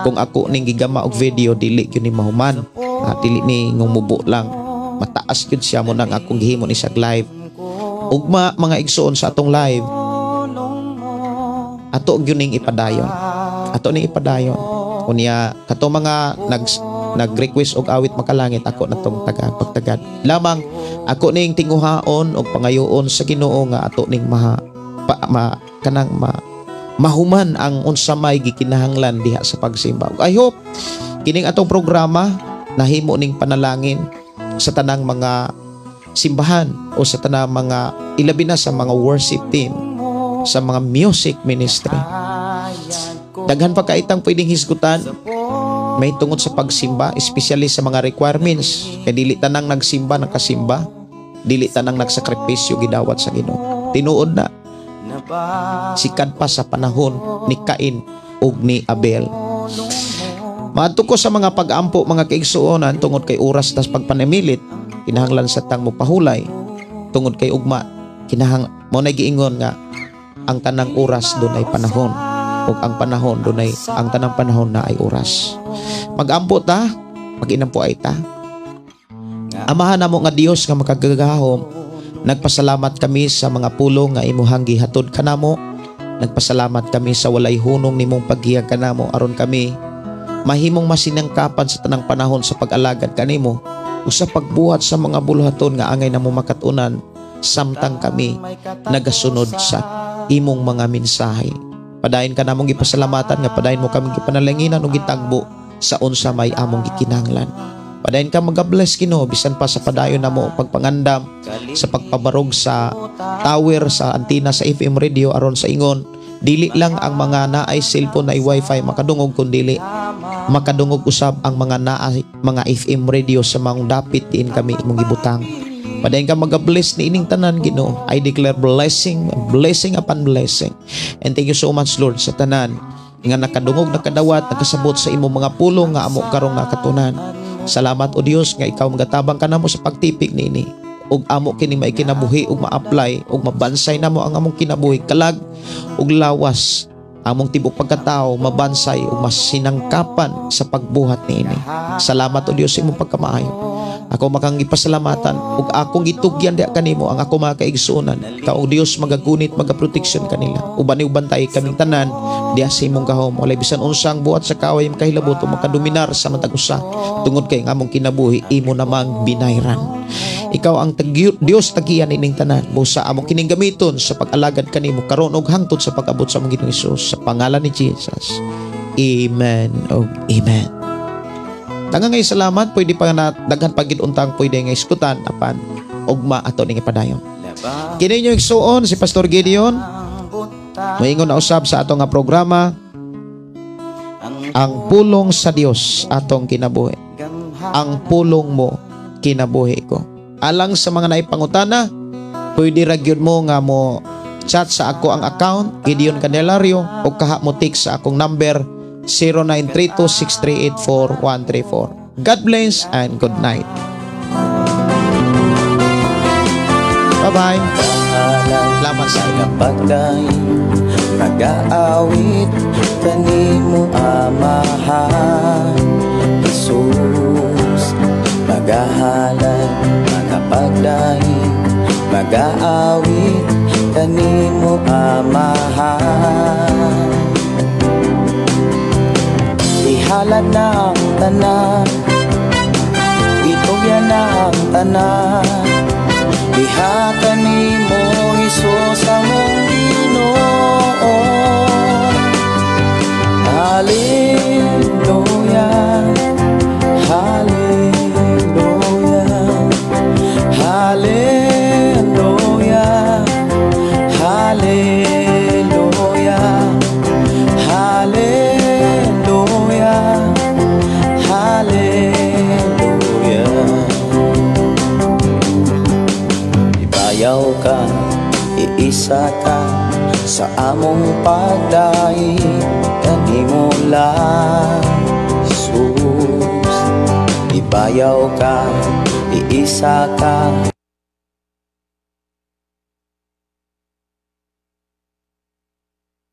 kung ako ning gigama og video dili gyud ni mahuman, dili ni ngumubo lang, mataas gyud siya mo nang akong gihimo ni sa live. Ugma mga igsoon sa atong live, ato gyud ning ipadayon, ato ning ipadayon. Unya kato mga nag-request og awit makalangit, ako natong pagtagad lamang ako ning tinguhaon og pangayoon sa Ginoo nga ato ning mahuman ang unsa may gikinahanglan diha sa pagsimba. I hope kining atong programa nahimo ning panalangin sa tanang mga simbahan o sa tanang mga ilabi na sa mga worship team, sa mga music ministry. Daghan pa kaitang pwedeng hisgutan may tungod sa pagsimba, especially sa mga requirements. Kaya dili tanang nagsimba nakasimba, dili tanang nagsakripisyo gidawat sa Ginoo. Tinuod na sikat pa sa panahon ni Cain ug ni Abel. Maadto ko sa mga pag-ampo mga kaigsuonan tungod kay oras tas pagpanamilit, kinahanglan sa tang mo pahulay tungod kay ugma mo na giingon nga ang tanang oras dunay panahon ug ang panahon dunay ang tanang panahon na ay oras. Mag-ampo ta, mag-inampo ay ta. Amahan namo nga Dios nga makagagahom, nagpasalamat kami sa mga pulong nga imuhang gihatod kanamo. Nagpasalamat kami sa walay hunong nimong paghiyag kanamo aron kami mahimong masinangkapan sa tanang panahon sa pag-alagad kanimo o sa pagbuhat sa mga buluhaton nga angay namo makatunan samtang kami nagasunod sa imong mga mensahe. Padayon ka namong gipasalamatan nga padayon mo kami gipanalanginan ug gitagbo sa unsa may among gikinahanglan. Padayon ka mag-bless Ginoo bisan pa sa padayon namo pagpangandam sa pagpabarog sa tower sa antina sa FM radio aron sa ingon dili lang ang mga naay cellphone na wifi makadungog kundi makadungog usab ang mga naay mga FM radio sa mga dapit diin kami imong gibutang. Padayon ka mag-bless ni ining tanan Ginoo. I declare blessing upon blessing. And thank you so much Lord sa tanan nga nakadungog, nakadawat, nakasabot sa imong mga pulong nga amo karong nakatunan. Salamat o Dios nga ikaw magatabang ka namo sa pagtipik niini ug amo kini maikinabuhi ug ma-apply ug mabansay namo ang among kinabuhi kalag ug lawas among tibok pagkatao mabansay ug masinangkapan sa pagbuhat niini. Salamat o Dios sa imong pagkamaayo. Ako makang ipasalamatan ug akong gitugyan diha kanimo ang ako mga kaigsuonan. Ikaw o Dios magagunit, magaproteksyon kanila. Uban ni ubantay kaming tanan diha sa imong gahom. Walay bisan unsang buhat sa kaaway makahilabot o makadominar sa matag usa. Tungod kay nga among kinabuhi imo namang binayran. Ikaw ang Dios tagiyan ining tanan. Busa among kining gamiton sa pag-alagad kanimo karon ug hangtod sa pag-abot sa among Ginoong Hesus sa pangalan ni Jesus. Amen ug amen. Tangang ngay salamat, pwede pa na daghan pagid untang pwede nga iskutan apan ugma ato ning ipadayon. Kini inyo igsuon si Pastor Gideon. Moingon na usab sa ato nga programa ang pulong sa Dios atong kinabuhi. Ang pulong mo kinabuhi ko. Alang sa mga naipangutana, pwede ra gyud mo nga mo chat sa ako ang account Gideon Candelario o kaha mo text sa akong number 0932-638-4134. God bless and good night. Bye-bye. Salamat sa inyo. Kapagday mag-aawit kanimo amahan Jesus magahalay magapagday mag-aawit kanimo amahan. Ihalad na ang tanan, itugyan na ang tanan, ihatan nimo Hesus among Ginoo. Hallelujah, hallelujah, hallelujah, hallelujah, hallelujah, hallelujah. Ibayaw ka, iisa ka sa among pagdaig kanimo lang Jesus. Ibayaw ka, iisa ka